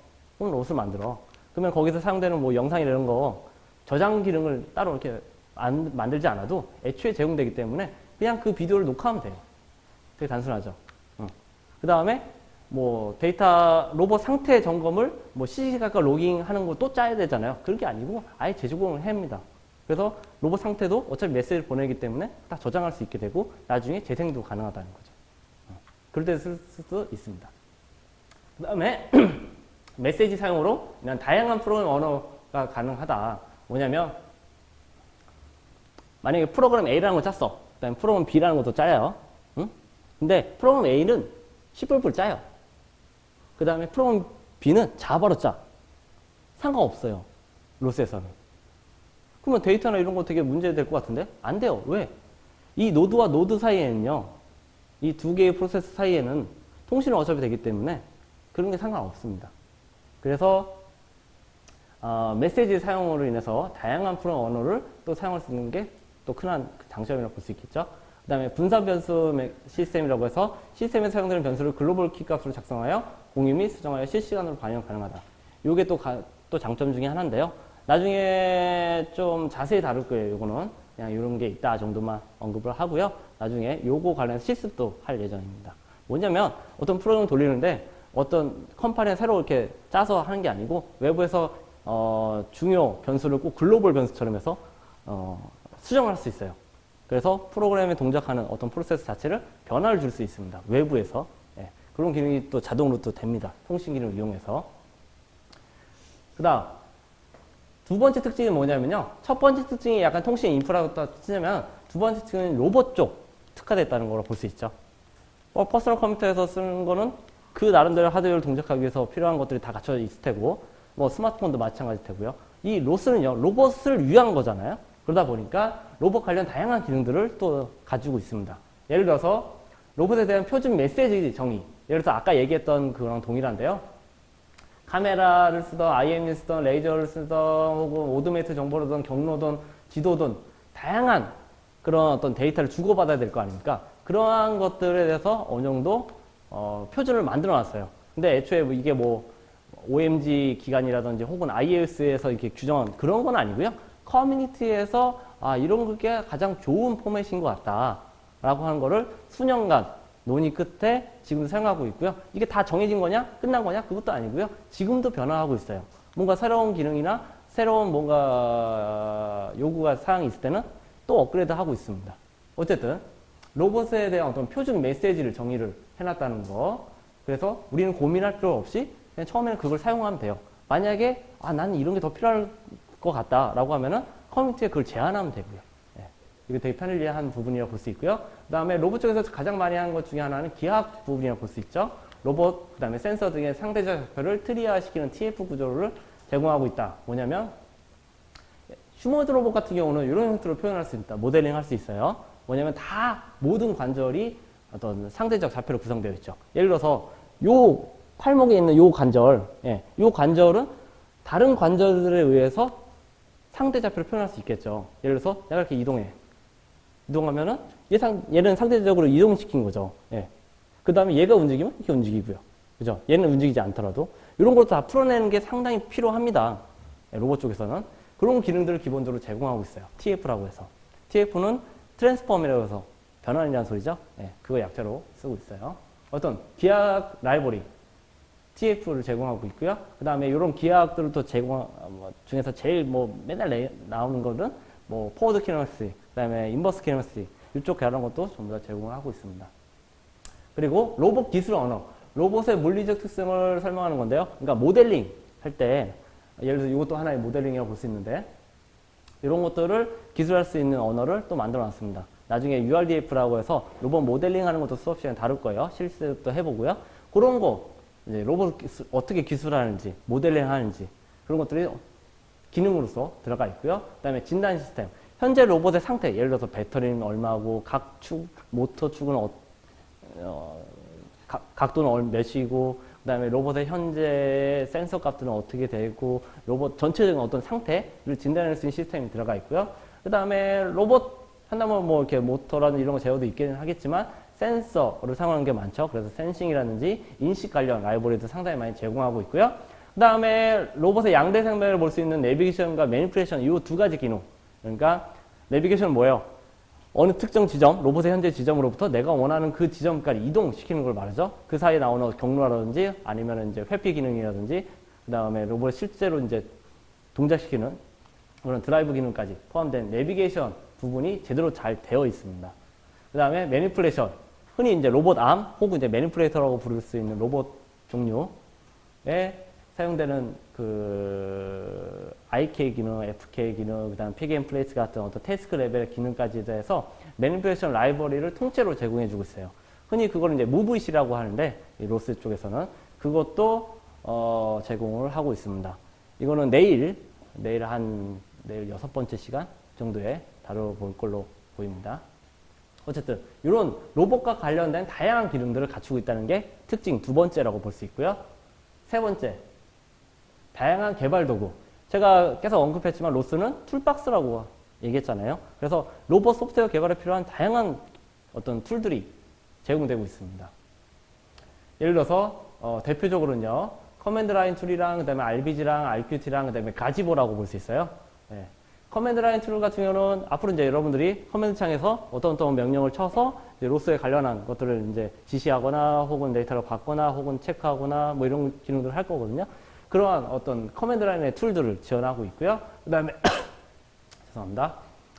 그러면 거기서 사용되는 뭐 영상이나 이런 거 저장 기능을 따로 이렇게 만들지 않아도 애초에 제공되기 때문에 그냥 그 비디오를 녹화하면 돼요. 되게 단순하죠. 그 다음에 뭐 데이터 로봇 상태 점검을 뭐 시시각각 로깅하는 거 또 짜야 되잖아요. 그런 게 아니고 아예 재제공을 합니다. 그래서 로봇 상태도 어차피 메시지를 보내기 때문에 딱 저장할 수 있게 되고 나중에 재생도 가능하다는 거죠. 그럴 때 쓸 수도 있습니다. 그 다음에 메시지 사용으로 이런 다양한 프로그램 언어가 가능하다. 뭐냐면 만약에 프로그램 A라는 걸 짰어. 그 다음에 프로그램 B라는 것도 짜요. 응? 근데 프로그램 A는 시뻘뻘 짜요. 그 다음에 프로그램 B는 자바로 짜. 상관없어요. 로스에서는. 그러면 데이터나 이런 거 되게 문제될 것 같은데? 안 돼요. 왜? 이 노드와 노드 사이에는요. 이 두 개의 프로세스 사이에는 통신은 어차피 되기 때문에 그런 게 상관없습니다. 그래서 메시지 사용으로 인해서 다양한 프로그램 언어를 또 사용할 수 있는 게 또 큰 장점이라고 볼 수 있겠죠. 그 다음에 분산 변수 시스템이라고 해서 시스템에 사용되는 변수를 글로벌 키 값으로 작성하여 공유 및 수정하여 실시간으로 반영 가능하다. 이게 또 장점 중에 하나인데요. 나중에 좀 자세히 다룰 거예요. 요거는 그냥 이런 게 있다 정도만 언급을 하고요. 나중에 요거 관련해서 실습도 할 예정입니다. 뭐냐면 어떤 프로그램을 돌리는데 어떤 컴파일을 새로 이렇게 짜서 하는 게 아니고 외부에서 중요 변수를 꼭 글로벌 변수처럼 해서 수정할 수 있어요. 그래서 프로그램에 동작하는 어떤 프로세스 자체를 변화를 줄 수 있습니다. 외부에서. 예, 그런 기능이 또 자동으로 또 됩니다. 통신 기능을 이용해서. 그 다음 두 번째 특징이 뭐냐면요. 첫 번째 특징이 약간 통신 인프라부터 치자면 두 번째 특징은 로봇 쪽 특화됐다는 걸로 볼 수 있죠. 퍼스널 컴퓨터에서 쓰는 거는 그 나름대로 하드웨어를 동작하기 위해서 필요한 것들이 다 갖춰져 있을 테고 뭐 스마트폰도 마찬가지일 테고요. 이 로스는요. 로봇을 위한 거잖아요. 그러다 보니까 로봇 관련 다양한 기능들을 또 가지고 있습니다. 예를 들어서 로봇에 대한 표준 메시지 정의. 예를 들어서 아까 얘기했던 그거랑 동일한데요. 카메라를 쓰던 IM을 쓰던 레이저를 쓰던 혹은 오도메이트 정보로든 경로든 지도든 다양한 그런 어떤 데이터를 주고받아야 될 거 아닙니까? 그러한 것들에 대해서 어느 정도 표준을 만들어 놨어요. 근데 애초에 이게 뭐 OMG 기간이라든지 혹은 IAS에서 이렇게 규정한 그런 건 아니고요. 커뮤니티에서 이런 게 가장 좋은 포맷인 것 같다 라고 하는 거를 수년간 논의 끝에 지금도 사용하고 있고요. 이게 다 정해진 거냐? 끝난 거냐? 그것도 아니고요. 지금도 변화하고 있어요. 뭔가 새로운 기능이나 새로운 뭔가 요구가 사항이 있을 때는 또 업그레이드 하고 있습니다. 어쨌든 로봇에 대한 어떤 표준 메시지를 정의를 해놨다는 거. 그래서 우리는 고민할 필요 없이 그냥 처음에는 그걸 사용하면 돼요. 만약에 나는 이런 게 더 필요할 것 같다라고 하면은 커뮤니티에 그걸 제안하면 되고요. 이거 되게 편리한 부분이라고 볼 수 있고요. 그 다음에 로봇 쪽에서 가장 많이 하는 것 중에 하나는 기하학 부분이라고 볼 수 있죠. 로봇, 그 다음에 센서 등의 상대적 좌표를 트리아시키는 TF 구조를 제공하고 있다. 뭐냐면 휴머드 로봇 같은 경우는 이런 형태로 표현할 수 있다. 모델링 할 수 있어요. 뭐냐면 다 모든 관절이 어떤 상대적 좌표로 구성되어 있죠. 예를 들어서 요 팔목에 있는 요 관절, 요 관절은 다른 관절들에 의해서 상대 좌표를 표현할 수 있겠죠. 예를 들어서 내가 이렇게 이동해. 이동하면은 얘는 상대적으로 이동시킨 거죠. 그 다음에 얘가 움직이면 이렇게 움직이고요. 그죠? 얘는 움직이지 않더라도 이런 것도 다 풀어내는 게 상당히 필요합니다. 로봇 쪽에서는 그런 기능들을 기본적으로 제공하고 있어요. TF라고 해서. TF는 트랜스폼이라고 해서 변환이라는 소리죠. 그거 약자로 쓰고 있어요. 어떤 기하학 라이브러리 TF를 제공하고 있고요. 그 다음에 이런 기하학들을 또 중에서 제일 맨날 나오는 거는 포워드 키네마틱스, 그 다음에 인버스 키네마틱스 이쪽 이런 것도 전부 다 제공을 하고 있습니다. 그리고 로봇 기술 언어, 로봇의 물리적 특성을 설명하는 건데요. 그러니까 모델링 할 때 예를 들어서 이것도 하나의 모델링이라고 볼 수 있는데 이런 것들을 기술할 수 있는 언어를 또 만들어 놨습니다. 나중에 URDF라고 해서 로봇 모델링 하는 것도 수업 시간에 다룰 거예요. 실습도 해보고요. 그런 거 이제 로봇 어떻게 기술하는지, 모델링 하는지 그런 것들이 기능으로서 들어가 있고요. 그 다음에 진단 시스템. 현재 로봇의 상태, 예를 들어서 배터리는 얼마고, 각 축, 모터 축은 각도는 몇이고, 그 다음에 로봇의 현재 센서 값들은 어떻게 되고, 로봇 전체적인 어떤 상태를 진단할 수 있는 시스템이 들어가 있고요. 그 다음에 로봇 한다면 이렇게 모터라든지 이런 거 제어도 있기는 하겠지만, 센서를 사용하는 게 많죠. 그래서 센싱이라든지 인식 관련 라이브러리도 상당히 많이 제공하고 있고요. 그 다음에 로봇의 양대 생명을 볼 수 있는 내비게이션과 매니플레이션 이 두 가지 기능. 그러니까 내비게이션은 뭐예요? 어느 특정 지점, 로봇의 현재 지점으로부터 내가 원하는 그 지점까지 이동시키는 걸 말하죠. 그 사이에 나오는 경로라든지 아니면 이제 회피 기능이라든지 그 다음에 로봇을 실제로 이제 동작시키는 그런 드라이브 기능까지 포함된 내비게이션 부분이 제대로 잘 되어 있습니다. 그 다음에 매니플레이션. 흔히 이제 로봇 암 혹은 이제 매니플레이터라고 부를 수 있는 로봇 종류에 사용되는 그 IK 기능, FK 기능, 그 다음 피그 앤 플레이스 같은 어떤 태스크 레벨 기능까지 해서 매니플레이션 라이브러리를 통째로 제공해주고 있어요. 흔히 그걸 이제 무브이시라고 하는데 이 로스 쪽에서는 그것도 제공을 하고 있습니다. 이거는 내일 6번째 시간 정도에 다뤄볼 걸로 보입니다. 어쨌든 이런 로봇과 관련된 다양한 기능들을 갖추고 있다는 게 특징 두 번째라고 볼 수 있고요. 세 번째, 다양한 개발 도구. 제가 계속 언급했지만 로스는 툴박스라고 얘기했잖아요. 그래서 로봇 소프트웨어 개발에 필요한 다양한 어떤 툴들이 제공되고 있습니다. 예를 들어서 대표적으로는요. 커맨드 라인 툴이랑 그다음에 RBG랑 RQT랑 그다음에 가지보라고 볼 수 있어요. 커맨드 라인 툴 같은 경우는 앞으로 이제 여러분들이 커맨드 창에서 어떤 명령을 쳐서 이제 로스에 관련한 것들을 이제 지시하거나 혹은 데이터를 받거나 혹은 체크하거나 이런 기능들을 할 거거든요. 그러한 어떤 커맨드 라인의 툴들을 지원하고 있고요. 그 다음에 죄송합니다.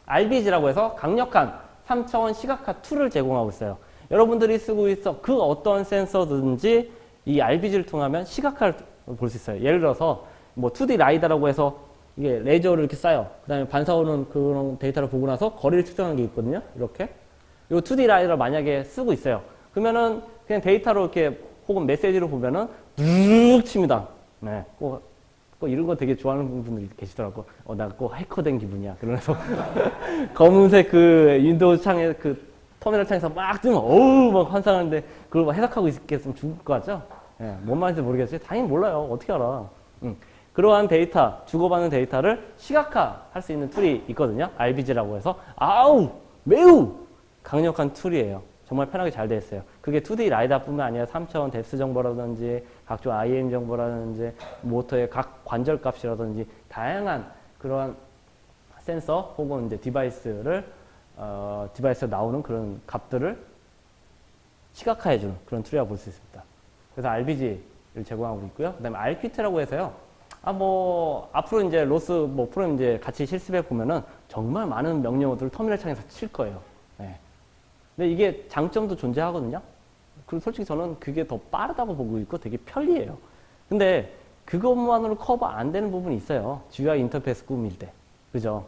RBG라고 해서 강력한 3차원 시각화 툴을 제공하고 있어요. 여러분들이 쓰고 있어 그 어떤 센서든지 이 RBG를 통하면 시각화를 볼 수 있어요. 예를 들어서 2D 라이다라고 해서 이게 레이저를 이렇게 쏴요. 그 다음에 반사오는 그런 데이터를 보고 나서 거리를 측정하는 게 있거든요. 이렇게. 이 2D 라이다를 만약에 쓰고 있어요. 그러면은 그냥 데이터로 이렇게 혹은 메시지로 보면은 누르륵 칩니다. 네. 꼭 이런 거 되게 좋아하는 분들이 계시더라고. 나 꼭 해커 된 기분이야. 그러면서 검은색 그 윈도우 창에 그 터미널 창에서 막 뜨면 어우 막 환상하는데 그걸 막 해석하고 있겠으면 죽을 것 같죠? 네. 뭔 말인지 모르겠지. 당연히 몰라요. 어떻게 알아? 그러한 데이터, 주고받는 데이터를 시각화할 수 있는 툴이 있거든요. RBG라고 해서 매우 강력한 툴이에요. 정말 편하게 잘 되어 있어요. 그게 2D 라이다뿐만 아니라 3차원 뎁스 정보라든지 각종 IM 정보라든지 모터의 각 관절 값이라든지 다양한 그러한 센서 혹은 이제 디바이스에 나오는 그런 값들을 시각화해주는 그런 툴이라고 볼 수 있습니다. 그래서 RBG를 제공하고 있고요. 그 다음에 RQT라고 해서요. 앞으로 이제 로스 프로그램 이제 같이 실습해 보면은 정말 많은 명령어들을 터미널 창에서 칠 거예요. 네. 근데 이게 장점도 존재하거든요. 그리고 솔직히 저는 그게 더 빠르다고 보고 있고 되게 편리해요. 근데 그것만으로 커버 안 되는 부분이 있어요. GUI 인터페이스 꾸밀 때. 그죠?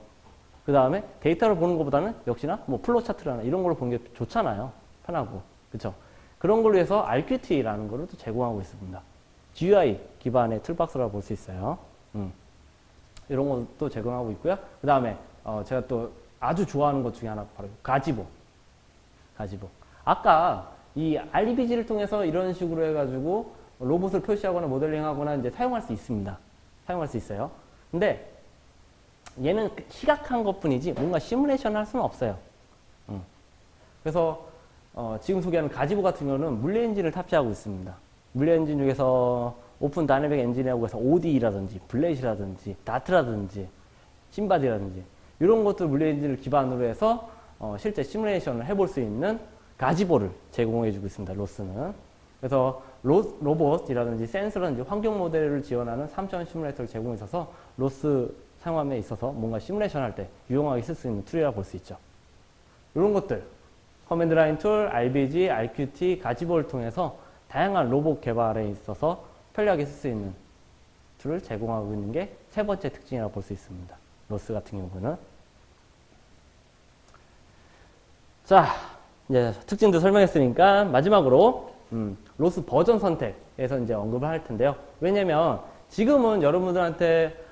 그 다음에 데이터를 보는 것보다는 역시나 플로우 차트라나 이런 걸로 보는 게 좋잖아요. 편하고. 그죠? 그런 걸 위해서 RQT라는 거를 또 제공하고 있습니다. GUI 기반의 툴박스라고 볼 수 있어요. 이런 것도 제공하고 있고요. 그 다음에 제가 또 아주 좋아하는 것 중에 하나 바로 가지보. 아까 이 RBG를 통해서 이런 식으로 해가지고 로봇을 표시하거나 모델링하거나 이제 사용할 수 있습니다. 사용할 수 있어요. 근데 얘는 시각한 것 뿐이지 뭔가 시뮬레이션을 할 수는 없어요. 그래서 지금 소개하는 가지보 같은 경우는 물리 엔진을 탑재하고 있습니다. 물리 엔진 중에서 오픈 다이내믹 엔진이라고 해서 ODE라든지 블레이시라든지 다트라든지 심바디라든지 이런 것들 물리 엔진을 기반으로 해서 실제 시뮬레이션을 해볼 수 있는 가지보를 제공해주고 있습니다. 로스는. 그래서 로봇이라든지 센서라든지 환경 모델을 지원하는 3차원 시뮬레이터를 제공해 있어서 로스 사용함에 있어서 뭔가 시뮬레이션 할 때 유용하게 쓸 수 있는 툴이라고 볼 수 있죠. 이런 것들 커맨드 라인 툴, RBG, RQT, 가지보를 통해서 다양한 로봇 개발에 있어서 편리하게 쓸 수 있는 툴을 제공하고 있는 게 세 번째 특징이라고 볼 수 있습니다. 로스 같은 경우는. 자, 이제 특징도 설명했으니까 마지막으로 로스 버전 선택에서 이제 언급을 할 텐데요. 왜냐면 지금은 여러분들한테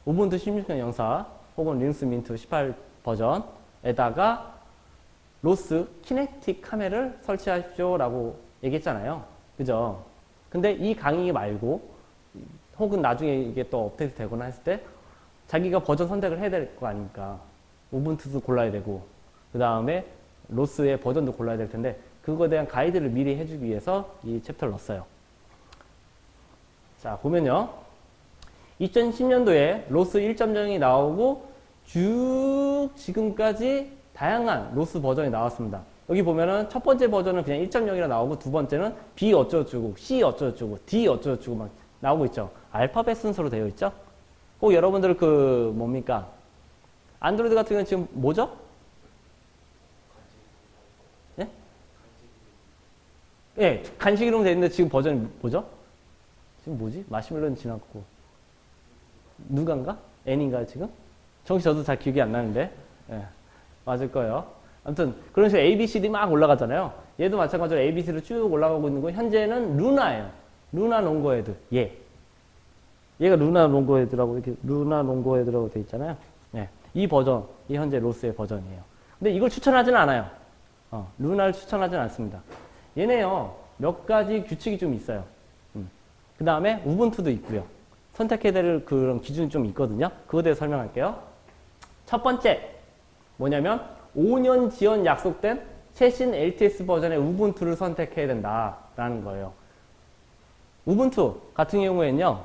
우분투 16.04 혹은 리눅스 민트 18 버전에다가 로스 키네틱 카메라를 설치하십시오 라고 얘기했잖아요. 그죠? 근데 이 강의 말고 혹은 나중에 이게 또 업데이트 되거나 했을 때 자기가 버전 선택을 해야 될 거 아닙니까? 우분투도 골라야 되고 그 다음에 로스의 버전도 골라야 될 텐데 그거에 대한 가이드를 미리 해주기 위해서 이 챕터를 넣었어요. 자, 보면요. 2010년도에 로스 1.0이 나오고 쭉 지금까지 다양한 로스 버전이 나왔습니다. 여기 보면은 첫 번째 버전은 그냥 1.0이라 나오고 두 번째는 B 어쩌고저쩌고 C 어쩌고저쩌고 D 어쩌고저쩌고 막 나오고 있죠. 알파벳 순서로 되어 있죠. 꼭 여러분들 그 뭡니까? 안드로이드 같은 경우는 지금 뭐죠? 예? 예, 간식 이름 되어 있는데 지금 버전이 뭐죠? 지금 뭐지? 마시멜로는 지났고 누간가? N인가요 지금? 정시 저도 잘 기억이 안 나는데 예, 맞을 거예요. 아무튼 그런 식으로 A, B, C, D 막 올라가잖아요. 얘도 마찬가지로 A, B, C로 쭉 올라가고 있는 거 현재는 루나예요. 루나 롱고헤드. 얘가 루나 롱고헤드라고 이렇게 루나 롱고헤드라고 되어 있잖아요. 예, 이 버전이 현재 로스의 버전이에요. 근데 이걸 추천하지는 않아요. 루나를 추천하지는 않습니다. 얘네요 몇 가지 규칙이 좀 있어요. 그 다음에 우분투도 있고요. 선택해야 될 그런 기준이 좀 있거든요. 그거에 대해서 설명할게요. 첫 번째 뭐냐면 5년 지원 약속된 최신 LTS 버전의 우분투를 선택해야 된다라는 거예요. 우분투 같은 경우에는요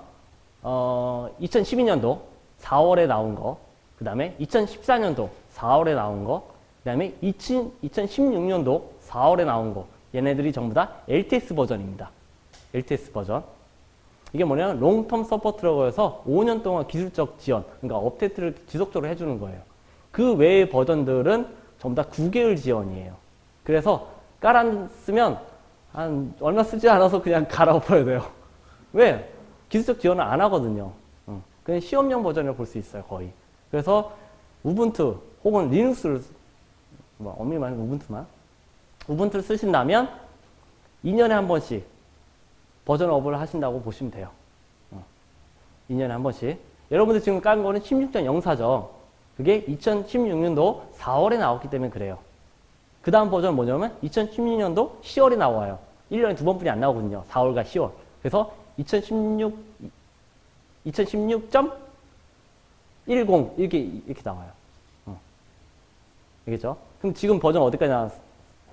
2012년도 4월에 나온 거, 그 다음에 2014년도 4월에 나온 거, 그 다음에 2016년도 4월에 나온 거, 얘네들이 전부 다 LTS 버전입니다. LTS 버전. 이게 뭐냐면 롱텀 서포트라고 해서 5년 동안 기술적 지원, 그러니까 업데이트를 지속적으로 해주는 거예요. 그 외의 버전들은 전부 다 9개월 지원이에요. 그래서 깔았으면 한 얼마 쓰지 않아서 그냥 갈아엎어야 돼요. 왜? 기술적 지원을 안 하거든요. 그냥 시험용 버전이라고 볼 수 있어요, 거의. 그래서 우분투 혹은 리눅스를 엄밀히 말하면 우분투를 쓰신다면 2년에 한 번씩 버전 업을 하신다고 보시면 돼요. 2년에 한 번씩. 여러분들 지금 깐 거는 16.04죠. 그게 2016년도 4월에 나왔기 때문에 그래요. 그 다음 버전은 뭐냐면 2016년도 10월에 나와요. 1년에 두 번뿐이 안 나오거든요. 4월과 10월. 그래서 2016.10 이렇게 나와요. 알겠죠? 그럼 지금 버전 어디까지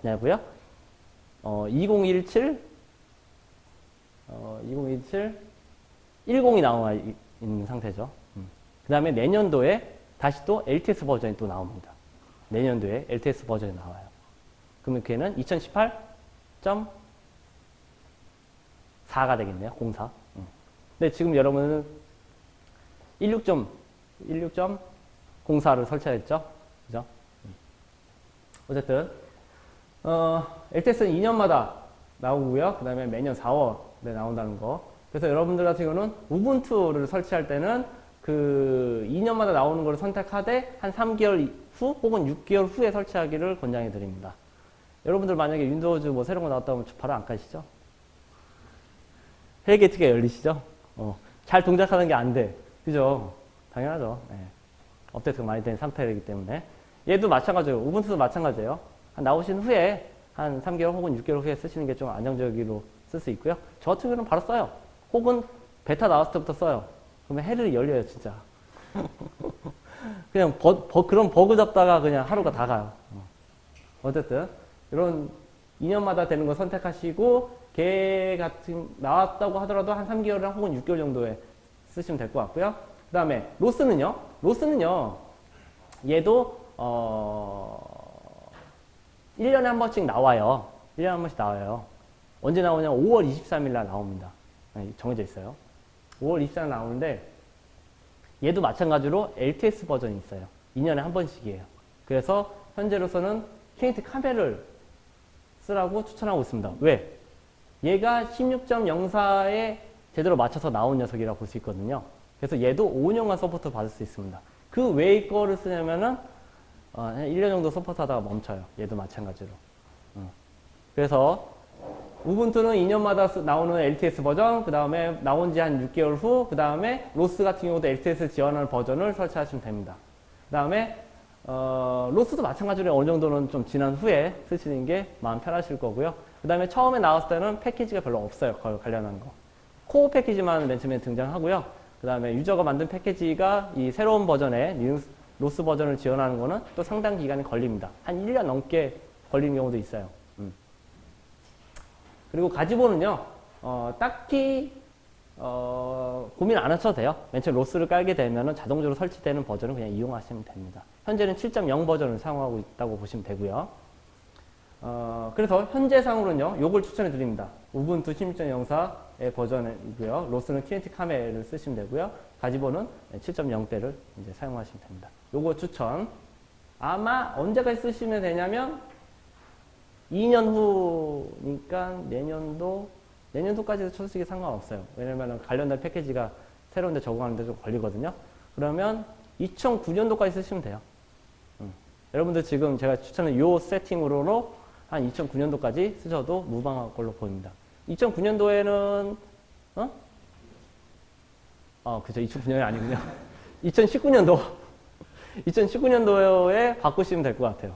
나왔냐고요? 2017 10이 나와 있는 상태죠. 그 다음에 내년도에 다시 또 LTS 버전이 또 나옵니다. 내년도에 LTS 버전이 나와요. 그러면 걔는 2018.4가 되겠네요. 04. 근데 지금 여러분은 16.04를 설치했죠. 그죠? 어쨌든 LTS는 2년마다 나오고요. 그 다음에 매년 4월에 나온다는 거. 그래서 여러분들 같은 경우는 우분투를 설치할 때는 그 2년마다 나오는 걸 선택하되 한 3개월 후 혹은 6개월 후에 설치하기를 권장해 드립니다. 여러분들 만약에 윈도우즈 뭐 새로운 거 나왔다면 바로 안 까시죠? 헬게이트가 열리시죠? 잘 동작하는 게 안 돼. 그죠? 당연하죠. 네. 업데이트가 많이 된 상태이기 때문에. 얘도 마찬가지예요. 우분투도 마찬가지예요. 나오신 후에 한 3개월 혹은 6개월 후에 쓰시는 게 좀 안정적으로 쓸 수 있고요. 저 같은 경우는 바로 써요. 혹은 베타 나왔을 때부터 써요. 그러면 헬이 열려요, 진짜. 그냥 그런 버그 잡다가 그냥 하루가 다 가요. 어쨌든 이런 2년마다 되는 거 선택하시고 걔 같은 나왔다고 하더라도 한 3개월이랑 혹은 6개월 정도에 쓰시면 될 것 같고요. 그 다음에 로스는요 얘도 1년에 한 번씩 나와요. 1년에 한 번씩 나와요. 언제 나오냐면 5월 23일 날 나옵니다. 정해져 있어요. 5월 24일 날 나오는데 얘도 마찬가지로 LTS 버전이 있어요. 2년에 한 번씩이에요. 그래서 현재로서는 키네틱 카메라를 쓰라고 추천하고 있습니다. 왜? 얘가 16.04에 제대로 맞춰서 나온 녀석이라고 볼 수 있거든요. 그래서 얘도 5년간 서포트 받을 수 있습니다. 그 외의 거를 쓰냐면은 1년 정도 서포트하다가 멈춰요. 얘도 마찬가지로. 그래서 우분투는 2년마다 나오는 LTS 버전, 그 다음에 나온 지 한 6개월 후, 그 다음에 로스 같은 경우도 LTS 지원하는 버전을 설치하시면 됩니다. 그 다음에 로스도 마찬가지로 어느 정도는 좀 지난 후에 쓰시는 게 마음 편하실 거고요. 그 다음에 처음에 나왔을 때는 패키지가 별로 없어요. 그걸 관련한 거. 코어 패키지만 맨 처음에 등장하고요. 그 다음에 유저가 만든 패키지가 이 새로운 버전의 리눅스 로스 버전을 지원하는 거는 또 상당 기간이 걸립니다. 한 1년 넘게 걸리는 경우도 있어요. 그리고 가지보는요, 딱히 고민 안 하셔도 돼요. 맨 처음 로스를 깔게 되면 자동적으로 설치되는 버전을 그냥 이용하시면 됩니다. 현재는 7.0 버전을 사용하고 있다고 보시면 되고요. 그래서 현재상으로는요, 요걸 추천해 드립니다. 우분투 16.04의 버전이고요. 로스는 키네틱 카메라를 쓰시면 되고요. 가지보는 7.0대를 이제 사용하시면 됩니다. 요거 추천. 아마 언제까지 쓰시면 되냐면 2년 후니까 내년도까지도 쓰시기 상관없어요. 왜냐면 관련된 패키지가 새로운 데 적응하는데 좀 걸리거든요. 그러면 2009년도까지 쓰시면 돼요. 여러분들 지금 제가 추천한 요 세팅으로 한 2009년도까지 쓰셔도 무방할 걸로 보입니다. 2009년도에는 그죠. 2009년이 아니군요. 2019년도에 바꾸시면 될 것 같아요.